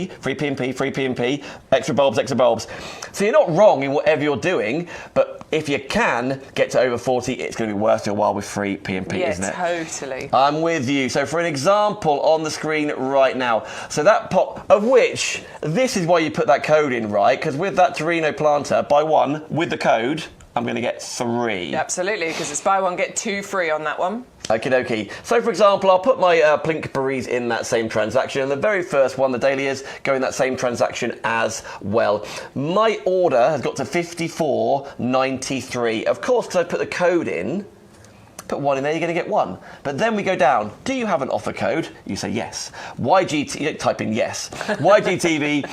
free P&P, extra bulbs. So you're not wrong in whatever you're doing, but if you can get to over 40, it's going to be worth your while with free P&P, isn't it? Totally. I'm with you. So for an example on the screen right now, so that pot, of which, this is why you put that code in, right? Because with that Torino planter, buy one, with the code, I'm going to get 3. Absolutely, because it's buy one, get 2 free on that one. Okie dokie. So, for example, I'll put my blinkberries in that same transaction, and the very first one, the dahlias, go in that same transaction as well. My order has got to £54.93. Of course, because I put the code in, put 1 in there, you're going to get 1. But then we go down. Do you have an offer code? You say yes. YGT, type in yes. YGTV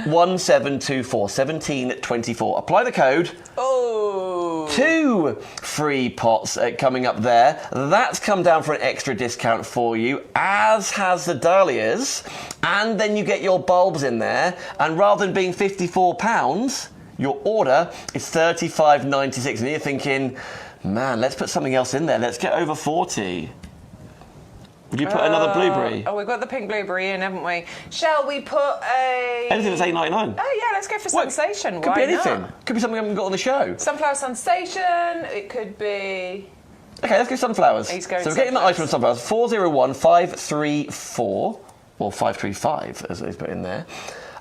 1724, 1724. Apply the code. Oh. 2 free pots coming up there. That's come down for an extra discount for you, as has the dahlias. And then you get your bulbs in there. And rather than being £54, your order is $35.96. And you're thinking, man, let's put something else in there. Let's get over 40. Would you put another blueberry? Oh, we've got the pink blueberry in, haven't we? Shall we put anything that's $8.99. Oh, yeah, let's go for Sensation. Could Why be anything. not? Could be something we haven't got on the show. Sunflower Sensation. It could be... Okay, let's go sunflowers. He's going so we're getting the item of sunflowers. 401534, or 535, as it's put in there.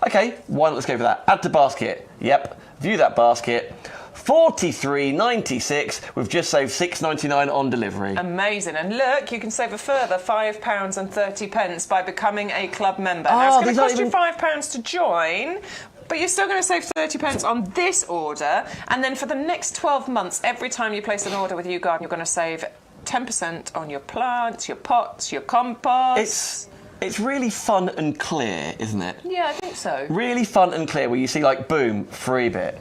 Okay, why not? Let's go for that. Add to basket. Yep. View that basket. $43.96. We've just saved $6.99 on delivery. Amazing. And look, you can save a further £5.30 by becoming a club member. Now, it's going to cost you £5 to join, but you're still going to save 30p on this order. And then for the next 12 months, every time you place an order with YouGarden, you're going to save 10% on your plants, your pots, your compost. It's really fun and clear, isn't it? Yeah, I think so. Really fun and clear, where you see, like, boom, free bit.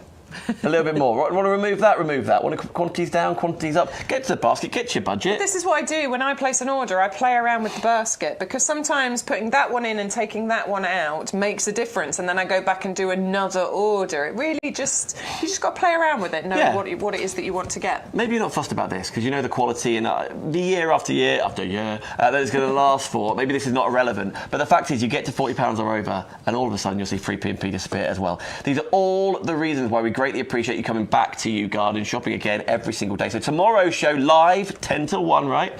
A little bit more. Want to remove that? Remove that. Want to quantities down, quantities up? Get to the basket, get your budget. This is what I do when I place an order. I play around with the basket because sometimes putting that one in and taking that one out makes a difference, and then I go back and do another order. It really you just got to play around with it, know what it is that you want to get. Maybe you're not fussed about this because you know the quality and the year after year after year that it's going to last for. Maybe this is not irrelevant, but the fact is you get to £40 or over and all of a sudden you'll see free P&P disappear as well. These are all the reasons why we greatly appreciate you coming back to YouGarden, shopping again every single day. So tomorrow's show live 10 till 1, right?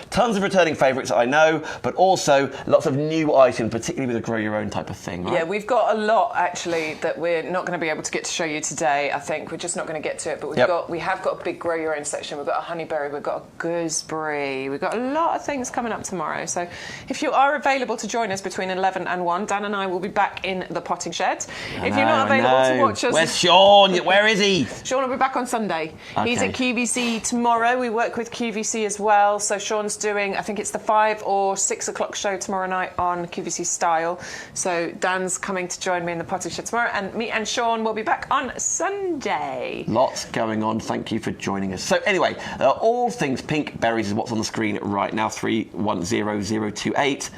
Tons of returning favourites, I know, but also lots of new items, particularly with a grow your own type of thing, right? Yeah, we've got a lot actually that we're not going to be able to get to show you today. I think we're just not going to get to it, but we have got a big grow your own section. We've got a honeyberry, we've got a gooseberry, we've got a lot of things coming up tomorrow. So if you are available to join us between 11 and 1, Dan and I will be back in the potting shed. If you're not available to watch us, where's Sean? Where is he? Sean will be back on Sunday. Okay. He's at QVC tomorrow. We work with QVC as well, so Sean's doing, I think it's the 5 or 6 o'clock show tomorrow night on QVC Style. So Dan's coming to join me in the potting shed tomorrow, and me and Sean will be back on Sunday. Lots going on. Thank you for joining us. So anyway, all things pink berries is what's on the screen right now, 310028.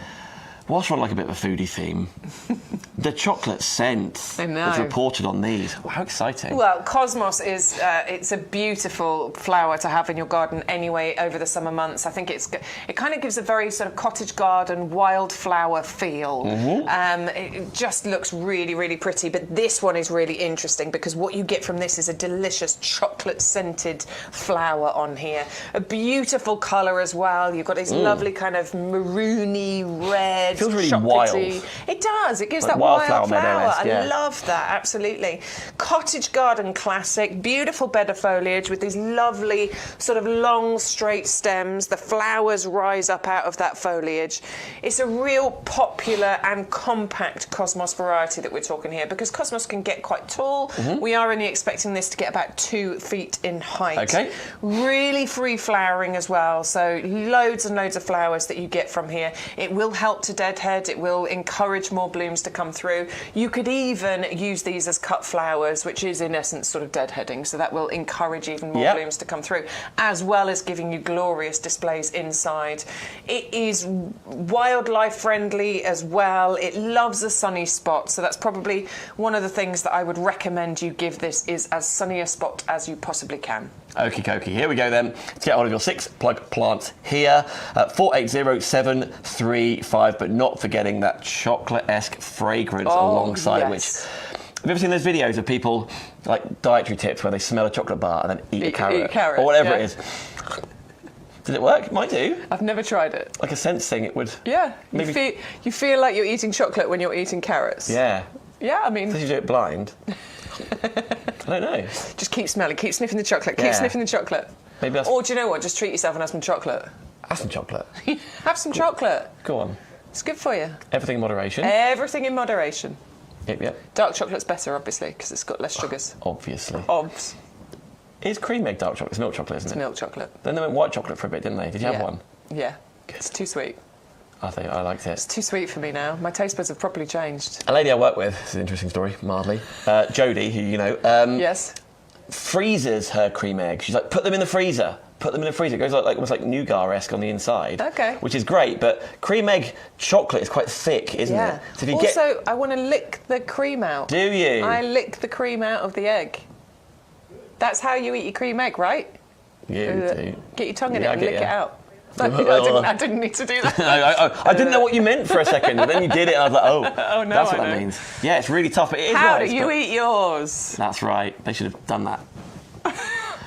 Whilst we're on like a bit of a foodie theme, the chocolate scent that's reported on these. Wow, how exciting. Well, Cosmos is, it's a beautiful flower to have in your garden anyway over the summer months. I think it kind of gives a very sort of cottage garden, wildflower feel. It just looks really, really pretty. But this one is really interesting because what you get from this is a delicious chocolate-scented flower on here. A beautiful colour as well. You've got these lovely kind of maroony red. It feels really chocolatey. Wild. It does. It gives like that wildflower. I love that, absolutely. Cottage garden classic, beautiful bed of foliage with these lovely sort of long straight stems. The flowers rise up out of that foliage. It's a real popular and compact Cosmos variety that we're talking here because Cosmos can get quite tall. We are only expecting this to get about 2 feet in height. Okay. Really free flowering as well, so loads and loads of flowers that you get from here. It will help to deadhead, it will encourage more blooms to come through. You could even use these as cut flowers, which is in essence sort of deadheading, so that will encourage even more blooms to come through, as well as giving you glorious displays inside. It is wildlife friendly as well. It loves a sunny spot, so that's probably one of the things that I would recommend you give this, is as sunny a spot as you possibly can. Okie dokie, here we go then. Let's get hold of your 6 plug plants here. 480735, but not forgetting that chocolate-esque fragrance alongside which... Have you ever seen those videos of people, like dietary tips, where they smell a chocolate bar and then eat a carrot? Or whatever it is. Does it work? It might do. I've never tried it. Like a sense thing, it would... Yeah, maybe... you feel like you're eating chocolate when you're eating carrots. Yeah. Yeah, I mean... Unless you do it blind. I don't know. Just keep smelling, keep sniffing the chocolate, keep sniffing the chocolate. Maybe that's... Or do you know what? Just treat yourself and have some chocolate. Have some chocolate. Have some chocolate. Go on. It's good for you. Everything in moderation. Everything in moderation. Yep. Dark chocolate's better, obviously, because it's got less sugars. Obviously. Obs. Is cream egg dark chocolate? It's milk chocolate, isn't it? It's milk chocolate. Then they went white chocolate for a bit, didn't they? Did you have one? Yeah. Good. It's too sweet. I liked it. It's too sweet for me now. My taste buds have properly changed. A lady I work with, this is an interesting story, mildly, Jodie, who you know, yes, freezes her cream egg. She's like, put them in the freezer. Put them in the freezer. It goes like almost like nougat-esque on the inside. Okay. Which is great, but cream egg chocolate is quite thick, isn't it? So if you also, I want to lick the cream out. Do you? I lick the cream out of the egg. That's how you eat your cream egg, right? You do. Get your tongue in it and lick it out. I didn't need to do that. I didn't know what you meant for a second, but then you did it, and I was like, oh, no, that's what that means. Yeah, it's really tough, but it is How nice, do you eat yours? That's right. They should have done that.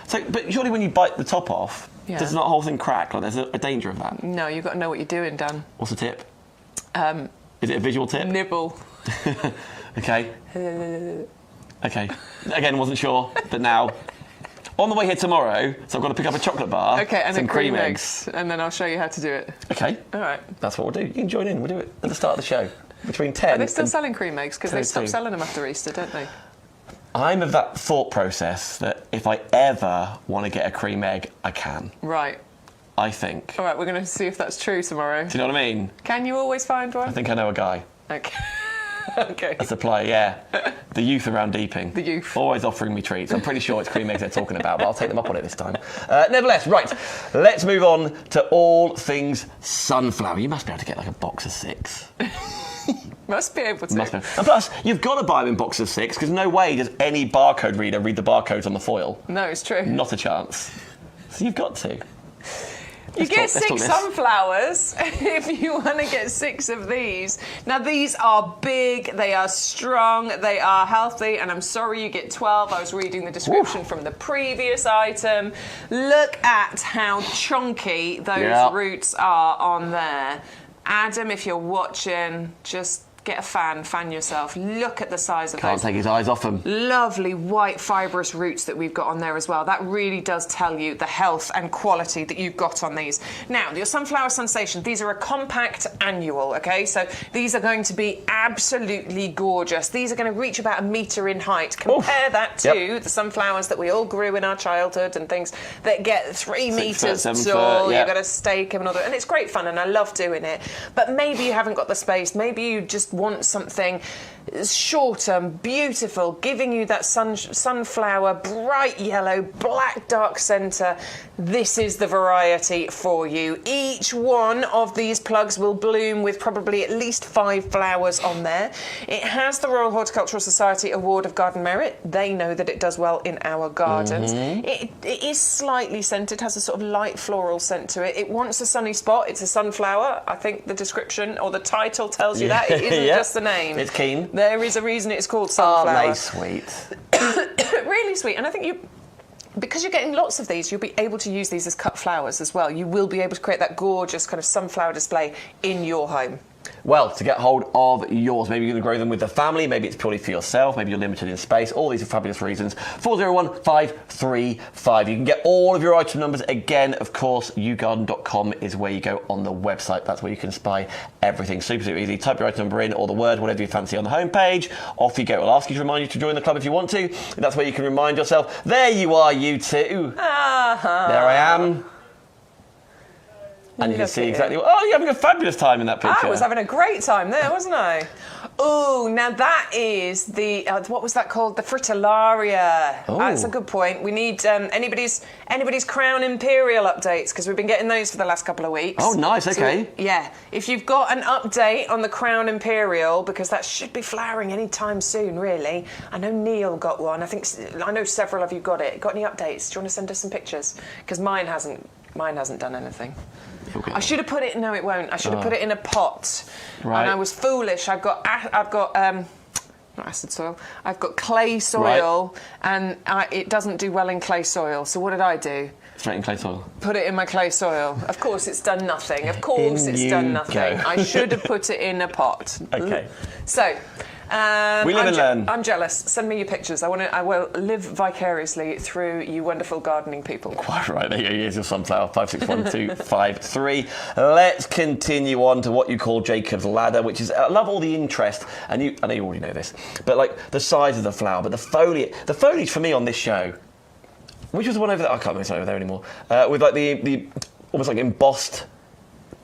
So, but surely when you bite the top off, does not the whole thing crack? Like, there's a danger of that. No, you've got to know what you're doing, Dan. What's the tip? Is it a visual tip? Nibble. Okay. Okay. Again, wasn't sure, but now... On the way here tomorrow, so I've got to pick up a chocolate bar, and some cream eggs, and then I'll show you how to do it. Okay. All right. That's what we'll do. You can join in. We'll do it at the start of the show. Between 10 Are they still selling cream eggs? Because they stopped 10:02. selling them after Easter, don't they? I'm of that thought process that if I ever want to get a cream egg, I can. Right. I think. All right, we're going to see if that's true tomorrow. Do you know what I mean? Can you always find one? I think I know a guy. Okay. Okay. A supplier, yeah. The youth around Deeping. The youth. Always offering me treats. I'm pretty sure it's cream eggs they're talking about, but I'll take them up on it this time. Nevertheless, right, let's move on to all things sunflower. You must be able to get like a box of 6. Must be able to. Must be. And plus, you've got to buy them in boxes of 6 because no way does any barcode reader read the barcodes on the foil. No, it's true. Not a chance. So you've got to. You get 6 sunflowers if you want to get 6 of these. Now, these are big, they are strong, they are healthy, and I'm sorry you get 12. I was reading the description from the previous item. Look at how chunky those roots are on there. Adam, if you're watching, just get a fan yourself. Look at the size of those. Can't take his eyes off them. Lovely white fibrous roots that we've got on there as well. That really does tell you the health and quality that you've got on these. Now, your Sunflower Sensation, these are a compact annual, okay? So these are going to be absolutely gorgeous. These are going to reach about 1 metre in height. Compare that to the sunflowers that we all grew in our childhood and things that get 3 metres tall. You've got to stake them and all that. And it's great fun and I love doing it. But maybe you haven't got the space. Maybe you just want something short and beautiful, giving you that sunflower, bright yellow, black dark centre. This is the variety for you. Each one of these plugs will bloom with probably at least 5 flowers on there. It has the Royal Horticultural Society Award of Garden Merit. They know that it does well in our gardens. It is slightly scented, has a sort of light floral scent to it. It wants a sunny spot. It's a sunflower. I think the description or the title tells you that. It isn't just the name. It's keen. There is a reason it's called sunflower. Aren't they sweet? Really sweet. And I think because you're getting lots of these, you'll be able to use these as cut flowers as well. You will be able to create that gorgeous kind of sunflower display in your home. Well, to get hold of yours, maybe you're going to grow them with the family, maybe it's purely for yourself, maybe you're limited in space. All these are fabulous reasons. 401535. You can get all of your item numbers again. Of course, YouGarden.com is where you go on the website. That's where you can spy everything. Super, super easy. Type your item number in or the word, whatever you fancy on the homepage. Off you go. It'll ask you to remind you to join the club if you want to. That's where you can remind yourself. There you are, you two. There I am. And you can see exactly what... Oh, you're having a fabulous time in that picture. I was having a great time there, wasn't I? Oh, now that is the... what was that called? The Fritillaria. That's a good point. We need anybody's Crown Imperial updates, because we've been getting those for the last couple of weeks. Oh, nice, okay. So, if you've got an update on the Crown Imperial, because that should be flowering any time soon, really. I know Neil got one. I know several of you got it. Got any updates? Do you want to send us some pictures? Because mine hasn't done anything. Okay. I should have put it. No, it won't. I should have put it in a pot. Right. And I was foolish. I've got not acid soil. I've got clay soil, and it doesn't do well in clay soil. So what did I do? Straight in clay soil. Put it in my clay soil. Of course, it's done nothing. Of course, it's done nothing. I should have put it in a pot. Okay. So. We live and learn. I'm jealous. Send me your pictures. I will live vicariously through you wonderful gardening people. Quite right. There is your sunflower. 561253. Let's continue on to what you call Jacob's ladder, which is... I love all the interest, and I know you already know this, but like the size of the flower, but the foliage for me on this show, which was the one over there... I can't remember, it's not over there anymore. With like the almost like embossed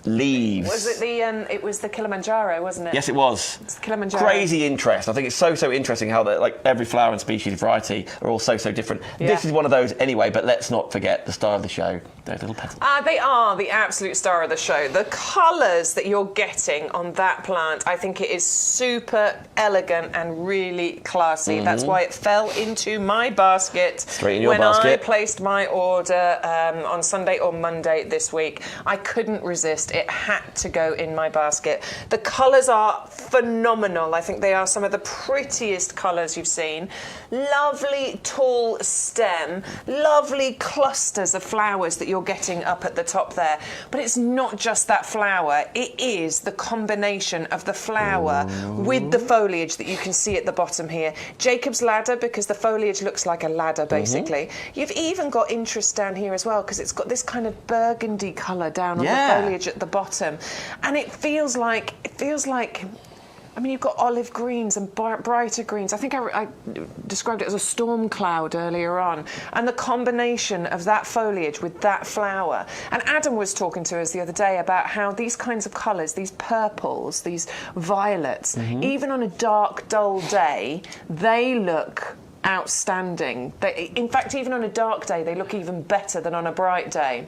leaves. Was it it was the Kilimanjaro, wasn't it? Yes, it was. It's the Kilimanjaro. Crazy interest. I think it's so interesting how every flower and species variety are all so different. Yeah. This is one of those anyway, but let's not forget the star of the show, those little petals. They are the absolute star of the show. The colours that you're getting on that plant, I think it is super elegant and really classy. That's why it fell into my basket. Straight in your basket. When I placed my order on Sunday or Monday this week. I couldn't resist. It had to go in my basket. The colours are phenomenal. I think they are some of the prettiest colours you've seen. Lovely tall stem, lovely clusters of flowers that you're getting up at the top there. But it's not just that flower, it is the combination of the flower with the foliage that you can see at the bottom here. Jacob's ladder, because the foliage looks like a ladder basically. You've even got interest down here as well, because it's got this kind of burgundy colour down on the foliage at the bottom, and it feels like I mean, you've got olive greens and brighter greens. I think I described it as a storm cloud earlier on. And the combination of that foliage with that flower. And Adam was talking to us the other day about how these kinds of colours, these purples, these violets, even on a dark, dull day, they look outstanding. In fact, even on a dark day, they look even better than on a bright day.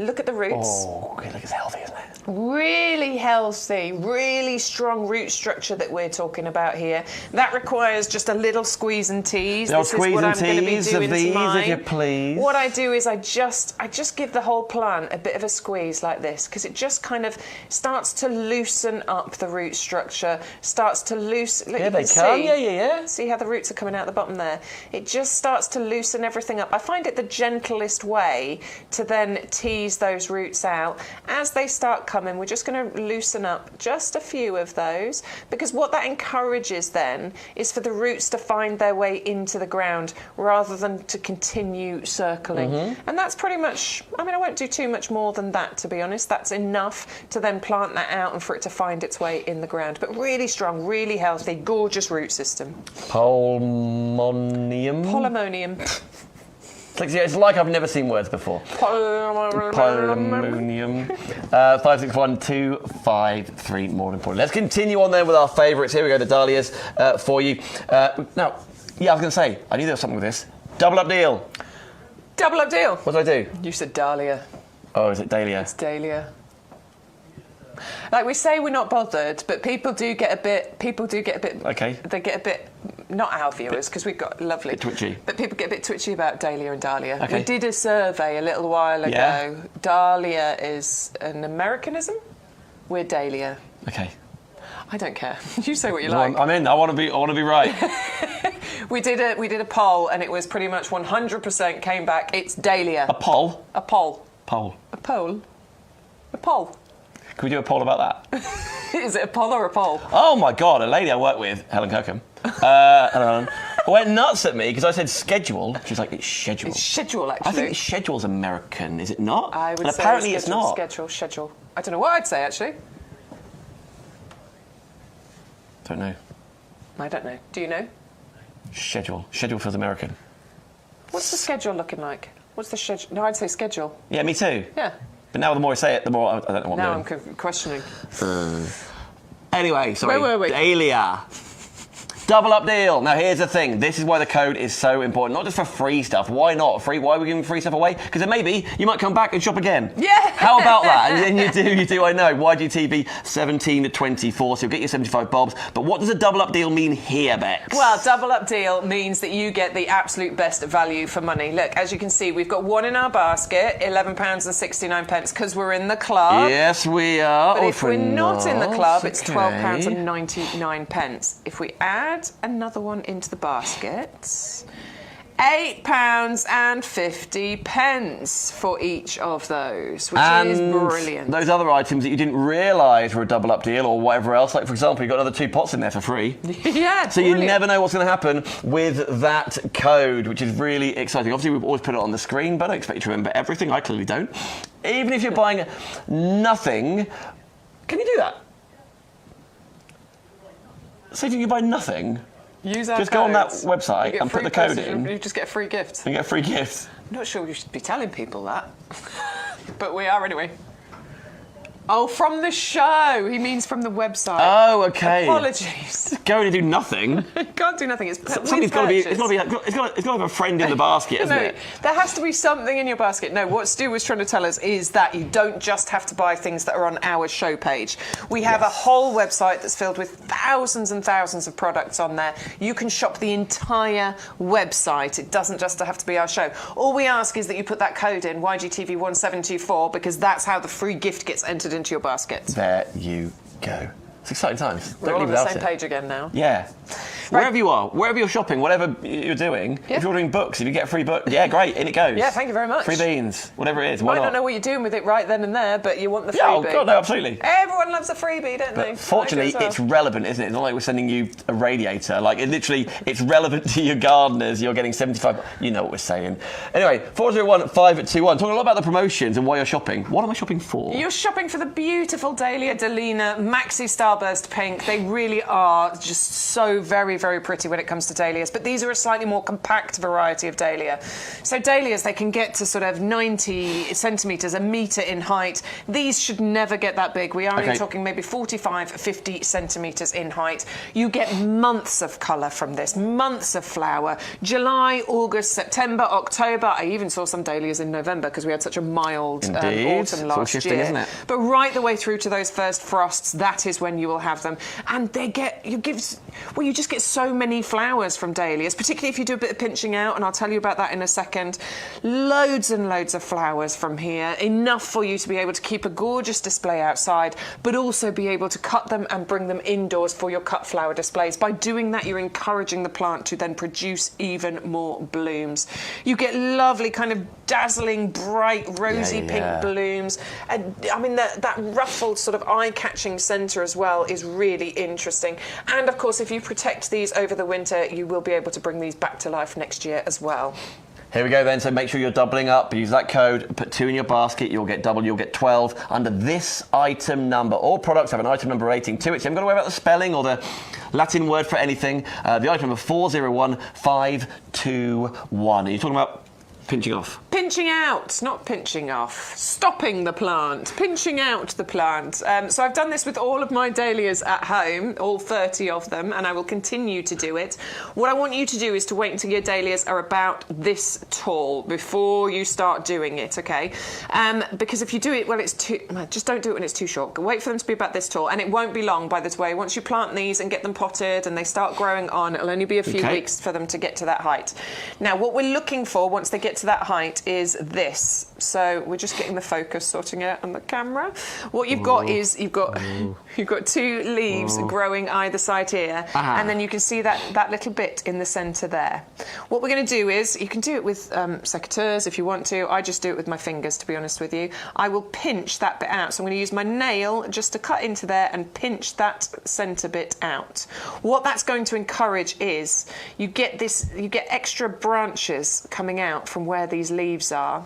Look at the roots. Oh, okay, look, it's healthy, isn't it? Really healthy, really strong root structure that we're talking about here. That requires just a little squeeze and tease. This is what I'm going to be doing to mine. If you please. What I do is I just give the whole plant a bit of a squeeze like this, because it just kind of starts to loosen up the root structure, starts to loosen. Yeah, they come. Yeah. See how the roots are coming out the bottom there? It just starts to loosen everything up. I find it the gentlest way to then tease those roots out. As they start coming, we're just going to loosen up just a few of those, because what that encourages then is for the roots to find their way into the ground rather than to continue circling. And that's pretty much, I mean, I won't do too much more than that, to be honest. That's enough to then plant that out and for it to find its way in the ground. But really strong, really healthy, gorgeous root system. Polymonium. It's like I've never seen words before. Polymonium. 561253, more important. Let's continue on then with our favourites. Here we go, the dahlias for you. Now, yeah, I was going to say, I knew there was something with this. Double up deal. Double up deal. What did I do? You said dahlia. Oh, is it dahlia? It's dahlia. Like we say, we're not bothered, but people do get a bit. Okay. They get a bit. Not our viewers, because we've got lovely. Bit twitchy. But people get a bit twitchy about dahlia and dahlia. Okay. We did a survey a little while ago. Yeah. Dahlia is an Americanism. We're dahlia. Okay. I don't care. You say what you like. I'm in. I want to be right. We did a poll, and it was pretty much 100% came back. It's dahlia. A poll. A poll. Poll. A poll. A poll. Can we do a poll about that? Is it a poll or a poll? Oh my God! A lady I work with, Helen Kirkham, went nuts at me because I said schedule. She's like, it's schedule. It's schedule, actually. I think schedule's American, is it not? I would and say apparently it's not. Schedule. I don't know what I'd say, actually. Don't know. I don't know. Do you know? Schedule. Schedule feels American. What's the schedule looking like? What's the schedule? No, I'd say schedule. Yeah, me too. Yeah. But now the more I say it, the more I don't know what now I'm doing. I'm questioning. Anyway, sorry. Where were we? Dahlia. Double up deal. Now here's the thing. This is why the code is so important. Not just for free stuff. Why not? Free? Why are we giving free stuff away? Because then maybe you might come back and shop again. Yeah. How about that? And then you do. I know. YGTV 17 to 24. So you'll get your 75 bobs. But what does a double up deal mean here, Bex? Well, double up deal means that you get the absolute best value for money. Look, as you can see, we've got one in our basket, £11.69, because we're in the club. Yes, we are. But if we're not in the club, it's okay. £12.99. If we add another one into the basket, £8.50 for each of those, which is brilliant. Those other items that you didn't realise were a double up deal or whatever else, like for example, you've got another 2 pots in there for free. Yeah, so brilliant. You never know what's going to happen with that code, which is really exciting. Obviously, we've always put it on the screen, but I don't expect you to remember everything. I clearly don't. Even if you're buying nothing, can you do that? So if you buy nothing, use our just go on that codes. website and put the code in. You just get a free gift. And get a free gift. I'm not sure we should be telling people that, but we are anyway. Oh, from the show. He means from the website. Oh, okay. Apologies. Going to do nothing. Can't do nothing. Something's got to have a friend in the basket, isn't it? There has to be something in your basket. No, what Stu was trying to tell us is that you don't just have to buy things that are on our show page. We have a whole website that's filled with thousands and thousands of products on there. You can shop the entire website. It doesn't just have to be our show. All we ask is that you put that code in, YGTV1724, because that's how the free gift gets entered into your basket. There you go. It's exciting times. We're all on the same page again now. Yeah. Wherever you are, wherever you're shopping, whatever you're doing, if you're ordering books, if you get a free book, yeah, great, in it goes. Yeah, thank you very much. Free beans, whatever it is. You might not know what you're doing with it right then and there, but you want the freebie. Yeah, oh God, no, absolutely. Everyone loves a freebie, don't they? Fortunately, it's relevant, isn't it? It's not like we're sending you a radiator. Like, it's relevant to your gardeners. You're getting 75. You know what we're saying. Anyway, 401-521. Talking a lot about the promotions and why you're shopping. What am I shopping for? You're shopping for the beautiful Dahlia Delina Maxi Starburst Pink. They really are just so very, very pretty when it comes to dahlias, but these are a slightly more compact variety of dahlia. So dahlias, they can get to sort of 90 centimetres, a metre in height. These should never get that big. We are only talking maybe 45, 50 centimetres in height. You get months of colour from this, months of flower. July, August, September, October. I even saw some dahlias in November because we had such a mild autumn last year. Isn't it? But right the way through to those first frosts, that is when you will have them. And you just get so many flowers from dahlias, particularly if you do a bit of pinching out, and I'll tell you about that in a second. Loads and loads of flowers from here, enough for you to be able to keep a gorgeous display outside, but also be able to cut them and bring them indoors for your cut flower displays. By doing that, you're encouraging the plant to then produce even more blooms. You get lovely kind of dazzling, bright, rosy pink blooms. And I mean, that ruffled sort of eye-catching centre as well is really interesting. And of course, if you protect these over the winter, you will be able to bring these back to life next year as well. Here we go then, so make sure you're doubling up. Use that code, put 2 in your basket, you'll get double, you'll get 12 under this item number. All products have an item number rating to it, so you haven't got to worry about the spelling or the Latin word for anything. The item number 401521. Are you talking about pinching off? Pinching out, not pinching off. Stopping the plant, pinching out the plant. So I've done this with all of my dahlias at home, all 30 of them, and I will continue to do it. What I want you to do is to wait until your dahlias are about this tall before you start doing it, okay? Because if you do it, just don't do it when it's too short. Wait for them to be about this tall, and it won't be long, by the way. Once you plant these and get them potted and they start growing on, it'll only be a few weeks for them to get to that height. Now, what we're looking for once they get to that height is this. So we're just getting the focus, sorting it on the camera. What you've got is you've got 2 leaves growing either side here, and then you can see that little bit in the centre there. What we're going to do is, you can do it with secateurs if you want to. I just do it with my fingers, to be honest with you. I will pinch that bit out. So I'm going to use my nail just to cut into there and pinch that centre bit out. What that's going to encourage is you get extra branches coming out from where these leaves are.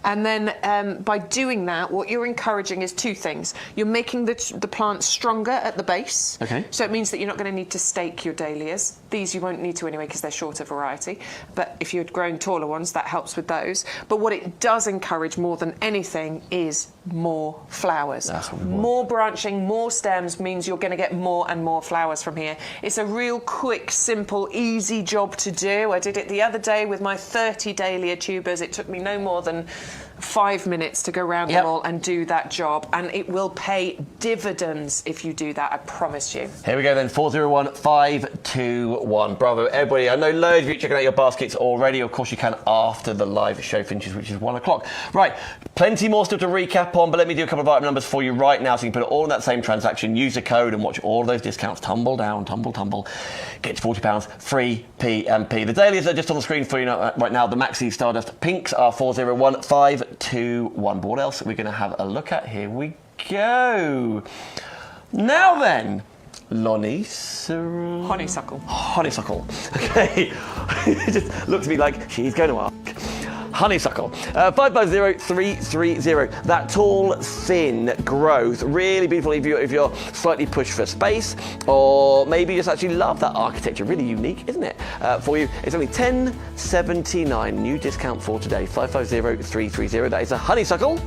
And then by doing that, what you're encouraging is 2 things. You're making the plant stronger at the base. Okay. So it means that you're not going to need to stake your dahlias. These you won't need to anyway because they're shorter variety. But if you're growing taller ones, that helps with those. But what it does encourage more than anything is more flowers. More branching, more stems means you're going to get more and more flowers from here. It's a real quick, simple, easy job to do. I did it the other day with my 30 dahlia tubers. It took me no more than 5 minutes to go around them all and do that job, and it will pay dividends if you do that, I promise you. Here we go then, 401521. Bravo, everybody. I know loads of you checking out your baskets already. Of course you can after the live show finishes, which is 1 o'clock. Right, plenty more stuff to recap on, but let me do a couple of item numbers for you right now so you can put it all in that same transaction, use the code and watch all of those discounts tumble down, tumble. Get to £40, free P&P. The dahlias are just on the screen for you right now. The Maxi Stardust Pinks are 401521. But what else are we going to have a look at? Here we go. Now then, honeysuckle. Honeysuckle. Okay. It just looks to me like she's going to ask. Honeysuckle. 550330. That tall, thin growth. Really beautiful if you're slightly pushed for space, or maybe you just actually love that architecture. Really unique, isn't it? For you, it's only $10.79. New discount for today. 550330. That is a honeysuckle.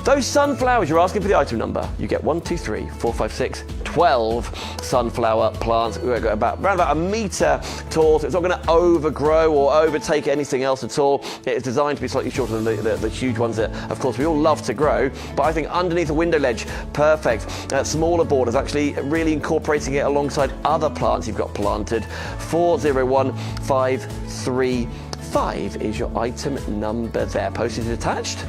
Those sunflowers, you're asking for the item number. You get 1, 2, 3, 4, 5, 6, 12 sunflower plants. We've got around about a metre tall, so it's not going to overgrow or overtake anything else at all. It is designed to be slightly shorter than the huge ones that, of course, we all love to grow. But I think underneath a window ledge, perfect. Smaller borders, actually really incorporating it alongside other plants you've got planted. 401535 is your item number there. Postage attached.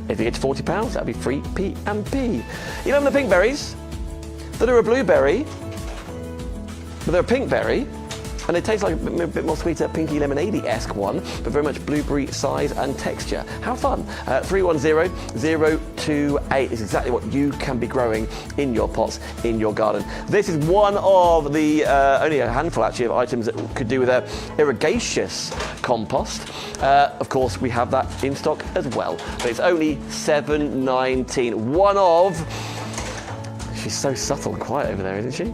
If you get to £40, that'll be free P&P. You know the pink berries that are a blueberry? But they're a pink berry, and they taste like a bit more sweeter, pinky lemonade-esque one, but very much blueberry size and texture. How fun. 310028 is exactly what you can be growing in your pots, in your garden. This is one of the, only a handful actually, of items that could do with a irrigaceous compost. Of course, we have that in stock as well, but it's only $7.19. One of, she's so subtle and quiet over there, isn't she?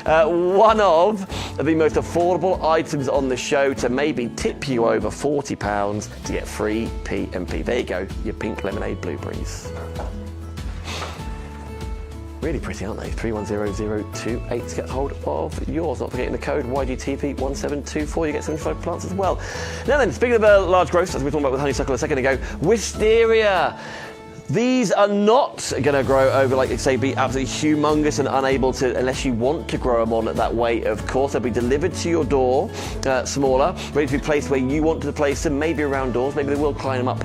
One of the most affordable items on the show to maybe tip you over £40 to get free P&P. There you go, your pink lemonade blueberries. Really pretty, aren't they? 310028 to get hold of yours. Not forgetting the code YGTP1724. You get 75 plants as well. Now then, speaking of large growths, as we were talking about with honeysuckle a second ago, wisteria. These are not going to grow over, like say, be absolutely humongous and unable to, unless you want to grow them on that way, of course. They'll be delivered to your door, smaller, ready to be placed where you want to place them, maybe around doors. Maybe they will climb up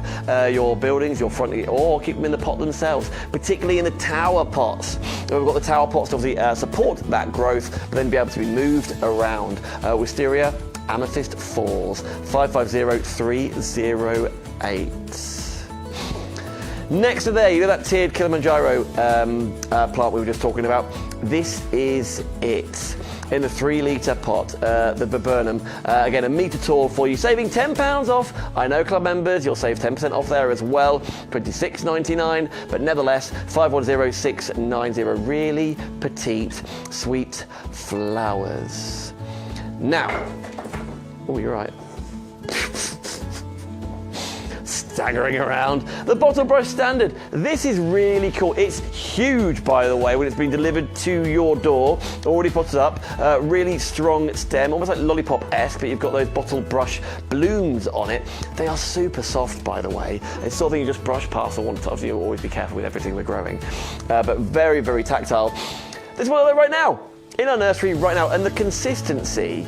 your buildings, your front, or keep them in the pot themselves, particularly in the tower pots. We've got the tower pots to obviously support that growth, but then be able to be moved around. Wisteria Amethyst Falls, 550308. Next to there, you know that tiered Kilimanjaro plant we were just talking about? This is it. In the 3-litre pot, the viburnum. Again, a metre tall for you, saving £10 off. I know club members, you'll save 10% off there as well. $26.99, but nevertheless, 510690. Really petite, sweet flowers. Now, oh, you're right. Staggering around. The bottle brush standard. This is really cool. It's huge, by the way, when it's been delivered to your door. Already potted up. Really strong stem, almost like lollipop-esque, but you've got those bottle brush blooms on it. They are super soft, by the way. It's sort of thing you just brush past. Obviously, you'll always be careful with everything we're growing. But very, very tactile. There's one of them right now, in our nursery right now, and the consistency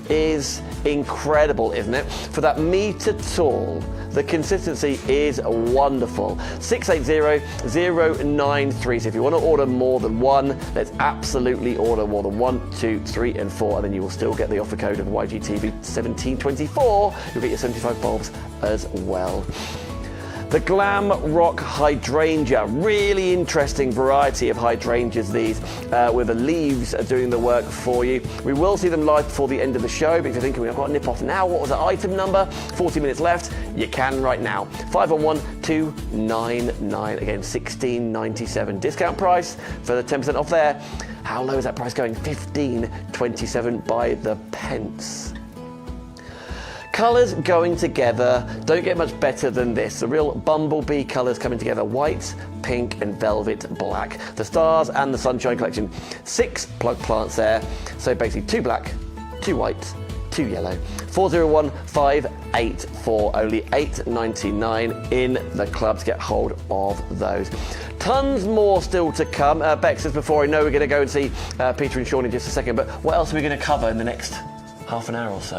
is incredible, isn't it? For that metre tall, the consistency is wonderful. 680093. So if you want to order more than one, let's absolutely order more than 1, 2, 3, and 4, and then you will still get the offer code of YGTV1724. You'll get your 75 bulbs as well. The Glam Rock Hydrangea, really interesting variety of hydrangeas these, with the leaves doing the work for you. We will see them live before the end of the show, but if you're thinking, I've got to nip off now, what was the item number? 40 minutes left, you can right now. 511299, again, $16.97. Discount price for the 10% off there. How low is that price going? $15.27 by the pence. Colours going together, don't get much better than this. The real bumblebee colours coming together, white, pink and velvet black. The Stars and the Sunshine Collection. 6 plug plants there, so basically 2 black, 2 white, 2 yellow. 401584, only $8.99 in the club to get hold of those. Tons more still to come. Bex says before, I know we're going to go and see Peter and Sean in just a second, but what else are we going to cover in the next half an hour or so?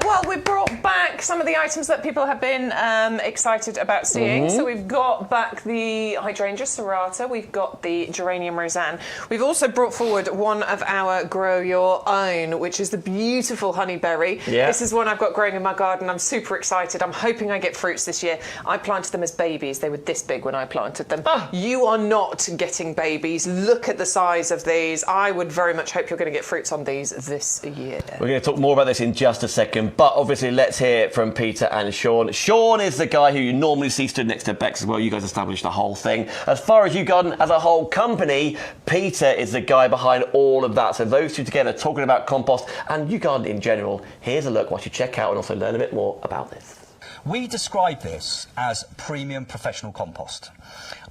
Well, we brought back some of the items that people have been excited about seeing. So we've got back the Hydrangea Serrata, we've got the Geranium Roseanne. We've also brought forward one of our Grow Your Own, which is the beautiful honeyberry. Yeah. This is one I've got growing in my garden. I'm super excited. I'm hoping I get fruits this year. I planted them as babies. They were this big when I planted them. Oh. You are not getting babies. Look at the size of these. I would very much hope you're going to get fruits on these this year. We're going to talk more about this in just a second, but obviously let's hear from Peter and Sean. Sean is the guy who you normally see stood next to Bex as well. You guys established the whole thing. As far as YouGarden as a whole company, Peter is the guy behind all of that. So those two together talking about compost and YouGarden in general. Here's a look what you check out and also learn a bit more about this. We describe this as premium professional compost.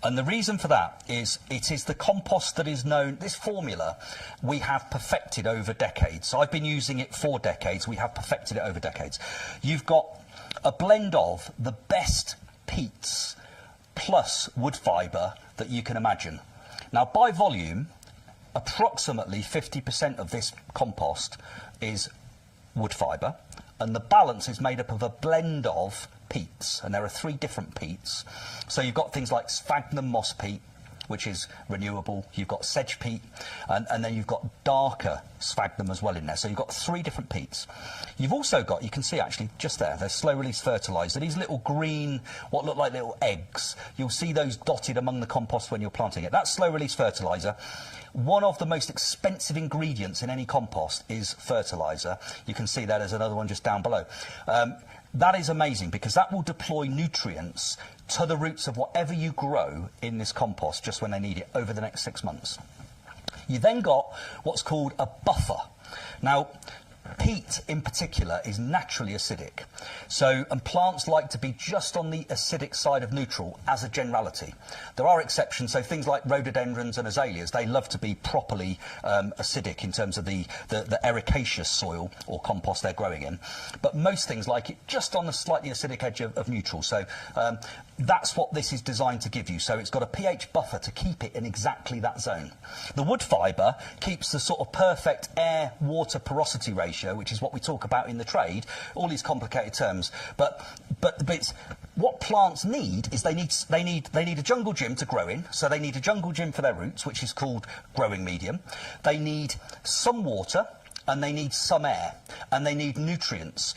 And the reason for that is it is the compost that is known, this formula we have perfected over decades. So I've been using it for decades. We have perfected it over decades. You've got a blend of the best peats plus wood fibre that you can imagine. Now, by volume, approximately 50% of this compost is wood fibre, and the balance is made up of a blend of peats, and there are 3 different peats. So you've got things like sphagnum moss peat, which is renewable. You've got sedge peat, and then you've got darker sphagnum as well in there. So you've got 3 different peats. You've also got, you can see actually just there, there's slow release fertiliser. These little green, what look like little eggs, you'll see those dotted among the compost when you're planting it. That's slow release fertiliser. One of the most expensive ingredients in any compost is fertiliser. You can see that there's another one just down below. That is amazing because that will deploy nutrients to the roots of whatever you grow in this compost just when they need it over the next 6 months. You then got what's called a buffer. Now, peat in particular is naturally acidic, and plants like to be just on the acidic side of neutral as a generality. There are exceptions, so things like rhododendrons and azaleas, they love to be properly acidic in terms of the ericaceous soil or compost they're growing in, but most things like it just on the slightly acidic edge of neutral. So that's what this is designed to give you. So it's got a pH buffer to keep it in exactly that zone. The wood fibre keeps the sort of perfect air-water porosity ratio, which is what we talk about in the trade, all these complicated terms. But it's, what plants need is they need a jungle gym to grow in. So they need a jungle gym for their roots, which is called growing medium. They need some water, and they need some air, and they need nutrients.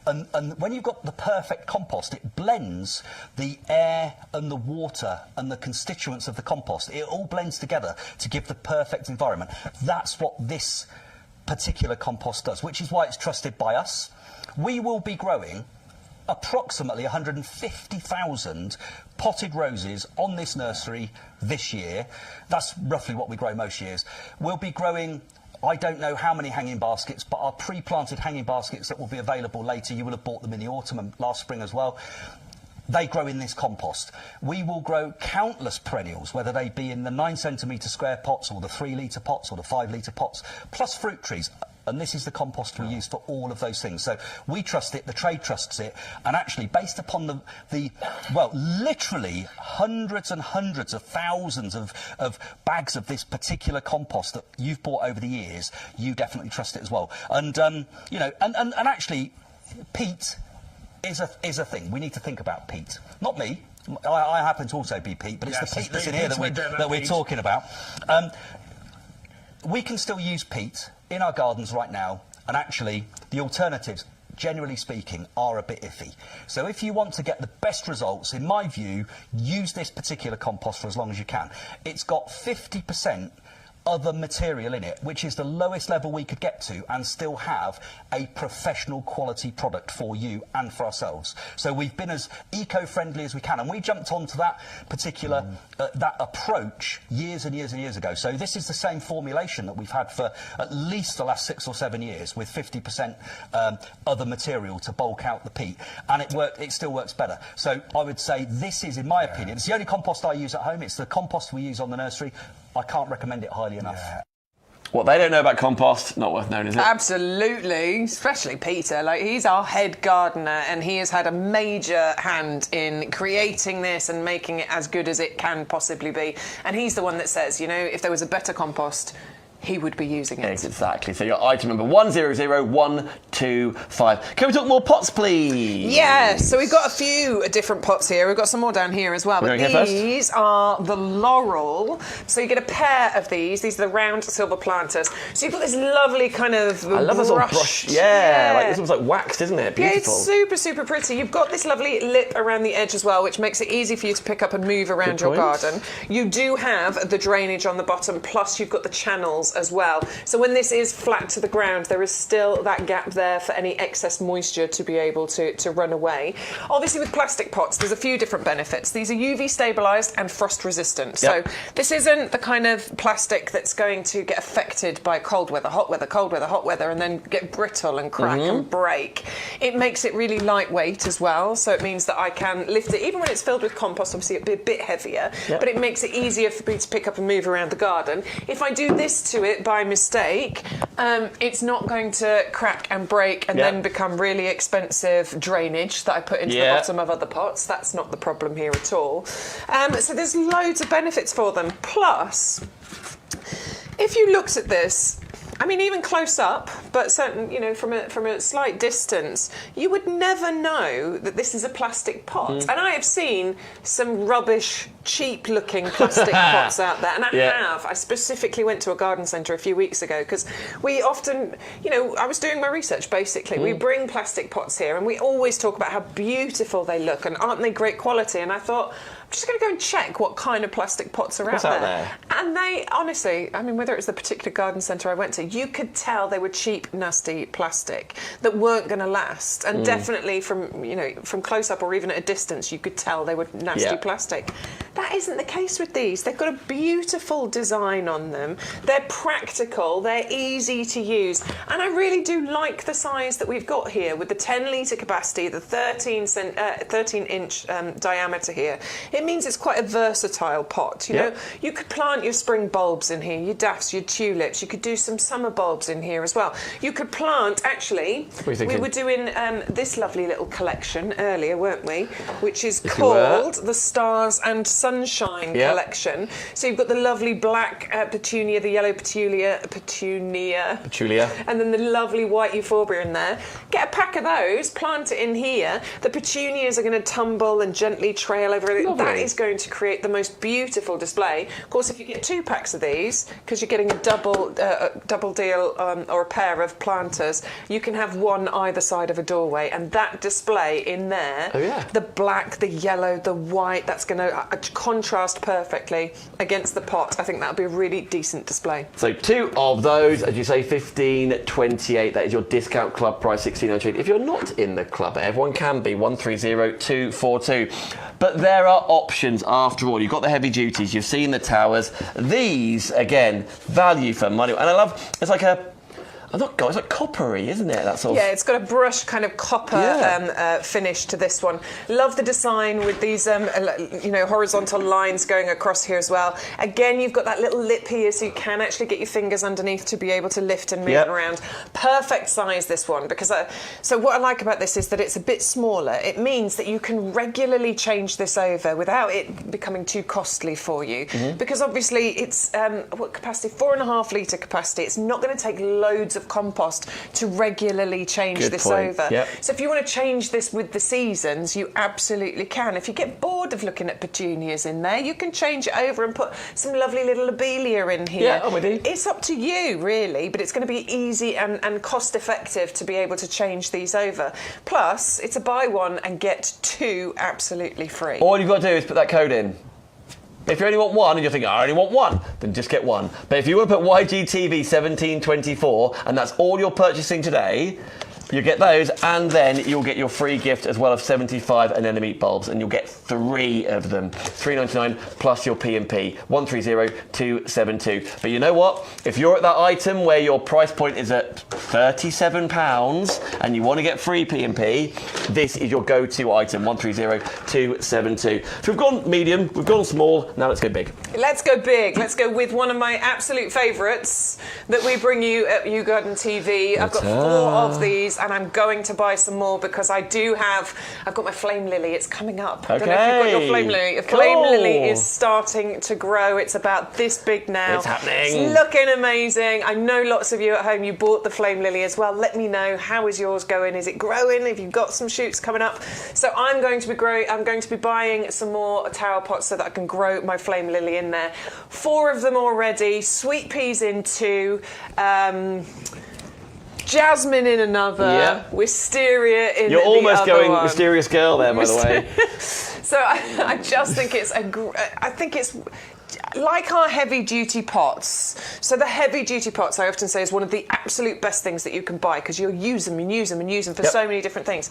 And when you've got the perfect compost, it blends the air and the water and the constituents of the compost. It all blends together to give the perfect environment. That's what this particular compost does, which is why it's trusted by us. We will be growing approximately 150,000 potted roses on this nursery this year. That's roughly what we grow most years. We'll be growing, I don't know how many hanging baskets, but our pre-planted hanging baskets that will be available later, you will have bought them in the autumn and last spring as well. They grow in this compost. We will grow countless perennials, whether they be in the 9 centimetre square pots or the 3 litre pots or the 5 litre pots, plus fruit trees. And this is the compost we use for all of those things. So we trust it, the trade trusts it, and actually based upon the well, literally hundreds and hundreds of thousands of bags of this particular compost that you've bought over the years, you definitely trust it as well. And, you know, and actually, peat is a thing. We need to think about peat. Not me. I happen to also be peat, but it's the peat that's in here that we're talking about. We can still use peat in our gardens right now, and actually the alternatives, generally speaking, are a bit iffy. So if you want to get the best results, in my view, use this particular compost for as long as you can. It's got 50% other material in it, which is the lowest level we could get to and still have a professional quality product for you and for ourselves. So we've been as eco-friendly as we can, and we jumped onto that particular that approach years and years and years ago. So this is the same formulation that we've had for at least the last 6 or 7 years, with 50% other material to bulk out the peat, and it still works better. So I would say this is, in my opinion, it's the only compost I use at home. It's the compost we use on the nursery. I can't recommend it highly enough. What they don't know about compost, not worth knowing, is it? Absolutely, especially Peter. Like, he's our head gardener, and he has had a major hand in creating this and making it as good as it can possibly be. And he's the one that says, you know, if there was a better compost, he would be using it. Exactly. So your item number 100125. Can we talk more pots, please? Yes. So we've got a few different pots here. We've got some more down here as well. But these are the Laurel. So you get a pair of these. These are the round silver planters. So you've got this lovely kind of I love this little brush. Yeah, like this one's like waxed, isn't it? Beautiful. Yeah, it's super, super pretty. You've got this lovely lip around the edge as well, which makes it easy for you to pick up and move around your garden. You do have the drainage on the bottom, plus you've got the channels as well. So when this is flat to the ground, there is still that gap there for any excess moisture to be able to run away. Obviously, with plastic pots, there's a few different benefits. These are UV stabilised and frost resistant. So this isn't the kind of plastic that's going to get affected by cold weather, hot weather, cold weather, hot weather, and then get brittle and crack and break. It makes it really lightweight as well. So it means that I can lift it, even when it's filled with compost, obviously it'd be a bit heavier, but it makes it easier for me to pick up and move around the garden. If I do this to it by mistake, it's not going to crack and break and then become really expensive drainage that I put into the bottom of other pots. That's not the problem here at all. So there's loads of benefits for them. Plus, if you looked at this, I mean, even close up, but certain, you know, from a slight distance, you would never know that this is a plastic pot. And I have seen some rubbish, cheap-looking plastic pots out there, and I specifically went to a garden centre a few weeks ago because we often, you know, I was doing my research basically. We bring plastic pots here, and we always talk about how beautiful they look and aren't they great quality. And I thought, I'm just going to go and check what kind of plastic pots are out there. And they, honestly, I mean, whether it was the particular garden centre I went to, you could tell they were cheap, nasty plastic that weren't going to last. And definitely from close up or even at a distance, you could tell they were nasty plastic. That isn't the case with these. They've got a beautiful design on them. They're practical. They're easy to use. And I really do like the size that we've got here with the 10-litre capacity, the 13-inch diameter here. It means it's quite a versatile pot. You know, you could plant your spring bulbs in here, your daffs, your tulips. You could do some summer bulbs in here as well. You could plant, actually, we were doing this lovely little collection earlier, weren't we? Which is called the Stars and Sunshine collection. So you've got the lovely black petunia, the yellow petunia, and then the lovely white euphorbia in there. Get a pack of those, plant it in here. The petunias are going to tumble and gently trail over it. That is going to create the most beautiful display. Of course, if you get 2 packs of these, because you're getting a double deal or a pair of planters, you can have one either side of a doorway, and that display in there, the black, the yellow, the white, that's going to contrast perfectly against the pot. I think that'll be a really decent display. So 2 of those, as you say, $15.28. That is your discount club price, $16.98. If you're not in the club, everyone can be 130242. But there are options after all. You've got the heavy duties, you've seen the towers. These, again, value for money. And I love, it's like a, it's like coppery, isn't it? That sort of... Yeah, it's got a brushed kind of copper finish to this one. Love the design with these, horizontal lines going across here as well. Again, you've got that little lip here, so you can actually get your fingers underneath to be able to lift and move it around. Perfect size, this one, because so what I like about this is that it's a bit smaller. It means that you can regularly change this over without it becoming too costly for you. Because obviously it's what capacity? 4.5 litre capacity. It's not going to take loads of compost to regularly change this over. So if you want to change this with the seasons, you absolutely can. If you get bored of looking at petunias in there, you can change it over and put some lovely little lobelia in here. Yeah, I'm with you. It's up to you, really, but it's going to be easy and cost effective to be able to change these over. Plus, it's a buy one and get 2 absolutely free. All you've got to do is put that code in. If you only want one and you're thinking, I only want one, then just get one. But if you want to put YGTV 1724 and that's all you're purchasing today, you get those, and then you'll get your free gift as well of 75 anemone bulbs, and you'll get 3 of them. $3.99 plus your P&P. 130272. But you know what? If you're at that item where your price point is at £37 and you want to get free P&P, this is your go-to item. 130272. So we've gone medium, we've gone small. Now let's go big. Let's go big. Let's go with one of my absolute favourites that we bring you at YouGarden TV. I've got 4 of these, and I'm going to buy some more because I've got my flame lily. It's coming up. I don't know if you've got your flame lily. A flame lily is starting to grow. It's about this big now. It's happening. It's looking amazing. I know lots of you at home, you bought the flame lily as well. Let me know, how is yours going? Is it growing? Have you got some shoots coming up? So I'm going to be buying some more tower pots so that I can grow my flame lily in there. 4 of them already. Sweet peas in 2. Jasmine in another, wisteria in the other one. You're almost going mysterious girl there, by the way. So I just think it's like our heavy-duty pots. So the heavy-duty pots, I often say, is one of the absolute best things that you can buy because you'll use them and use them and use them for so many different things.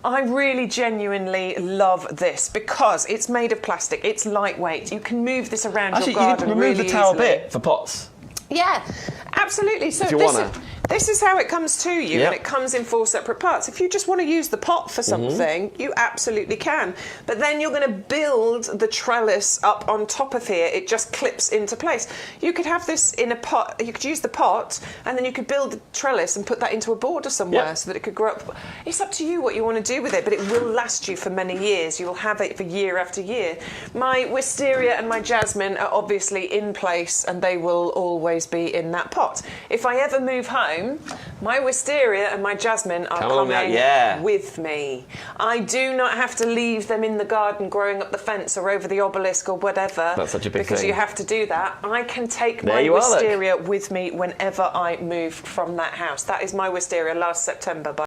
I really genuinely love this because it's made of plastic. It's lightweight. You can move this around your garden really easily. You can remove the tower bit for pots. Yeah, absolutely. So This is how it comes to you, Yep. and it comes in 4 separate parts. If you just want to use the pot for something, you absolutely can. But then you're going to build the trellis up on top of here. It just clips into place. You could have this in a pot. You could use the pot, and then you could build the trellis and put that into a border somewhere Yep. so that it could grow up. It's up to you what you want to do with it, but it will last you for many years. You'll have it for year after year. My wisteria and my jasmine are obviously in place, and they will always be in that pot. If I ever move home, my wisteria and my jasmine are Come on now, coming yeah. with me. I do not have to leave them in the garden growing up the fence or over the obelisk or whatever. That's such a big because thing. you have to do that. I can take There my you are, look. wisteria with me whenever I move from that house. That is my wisteria last September.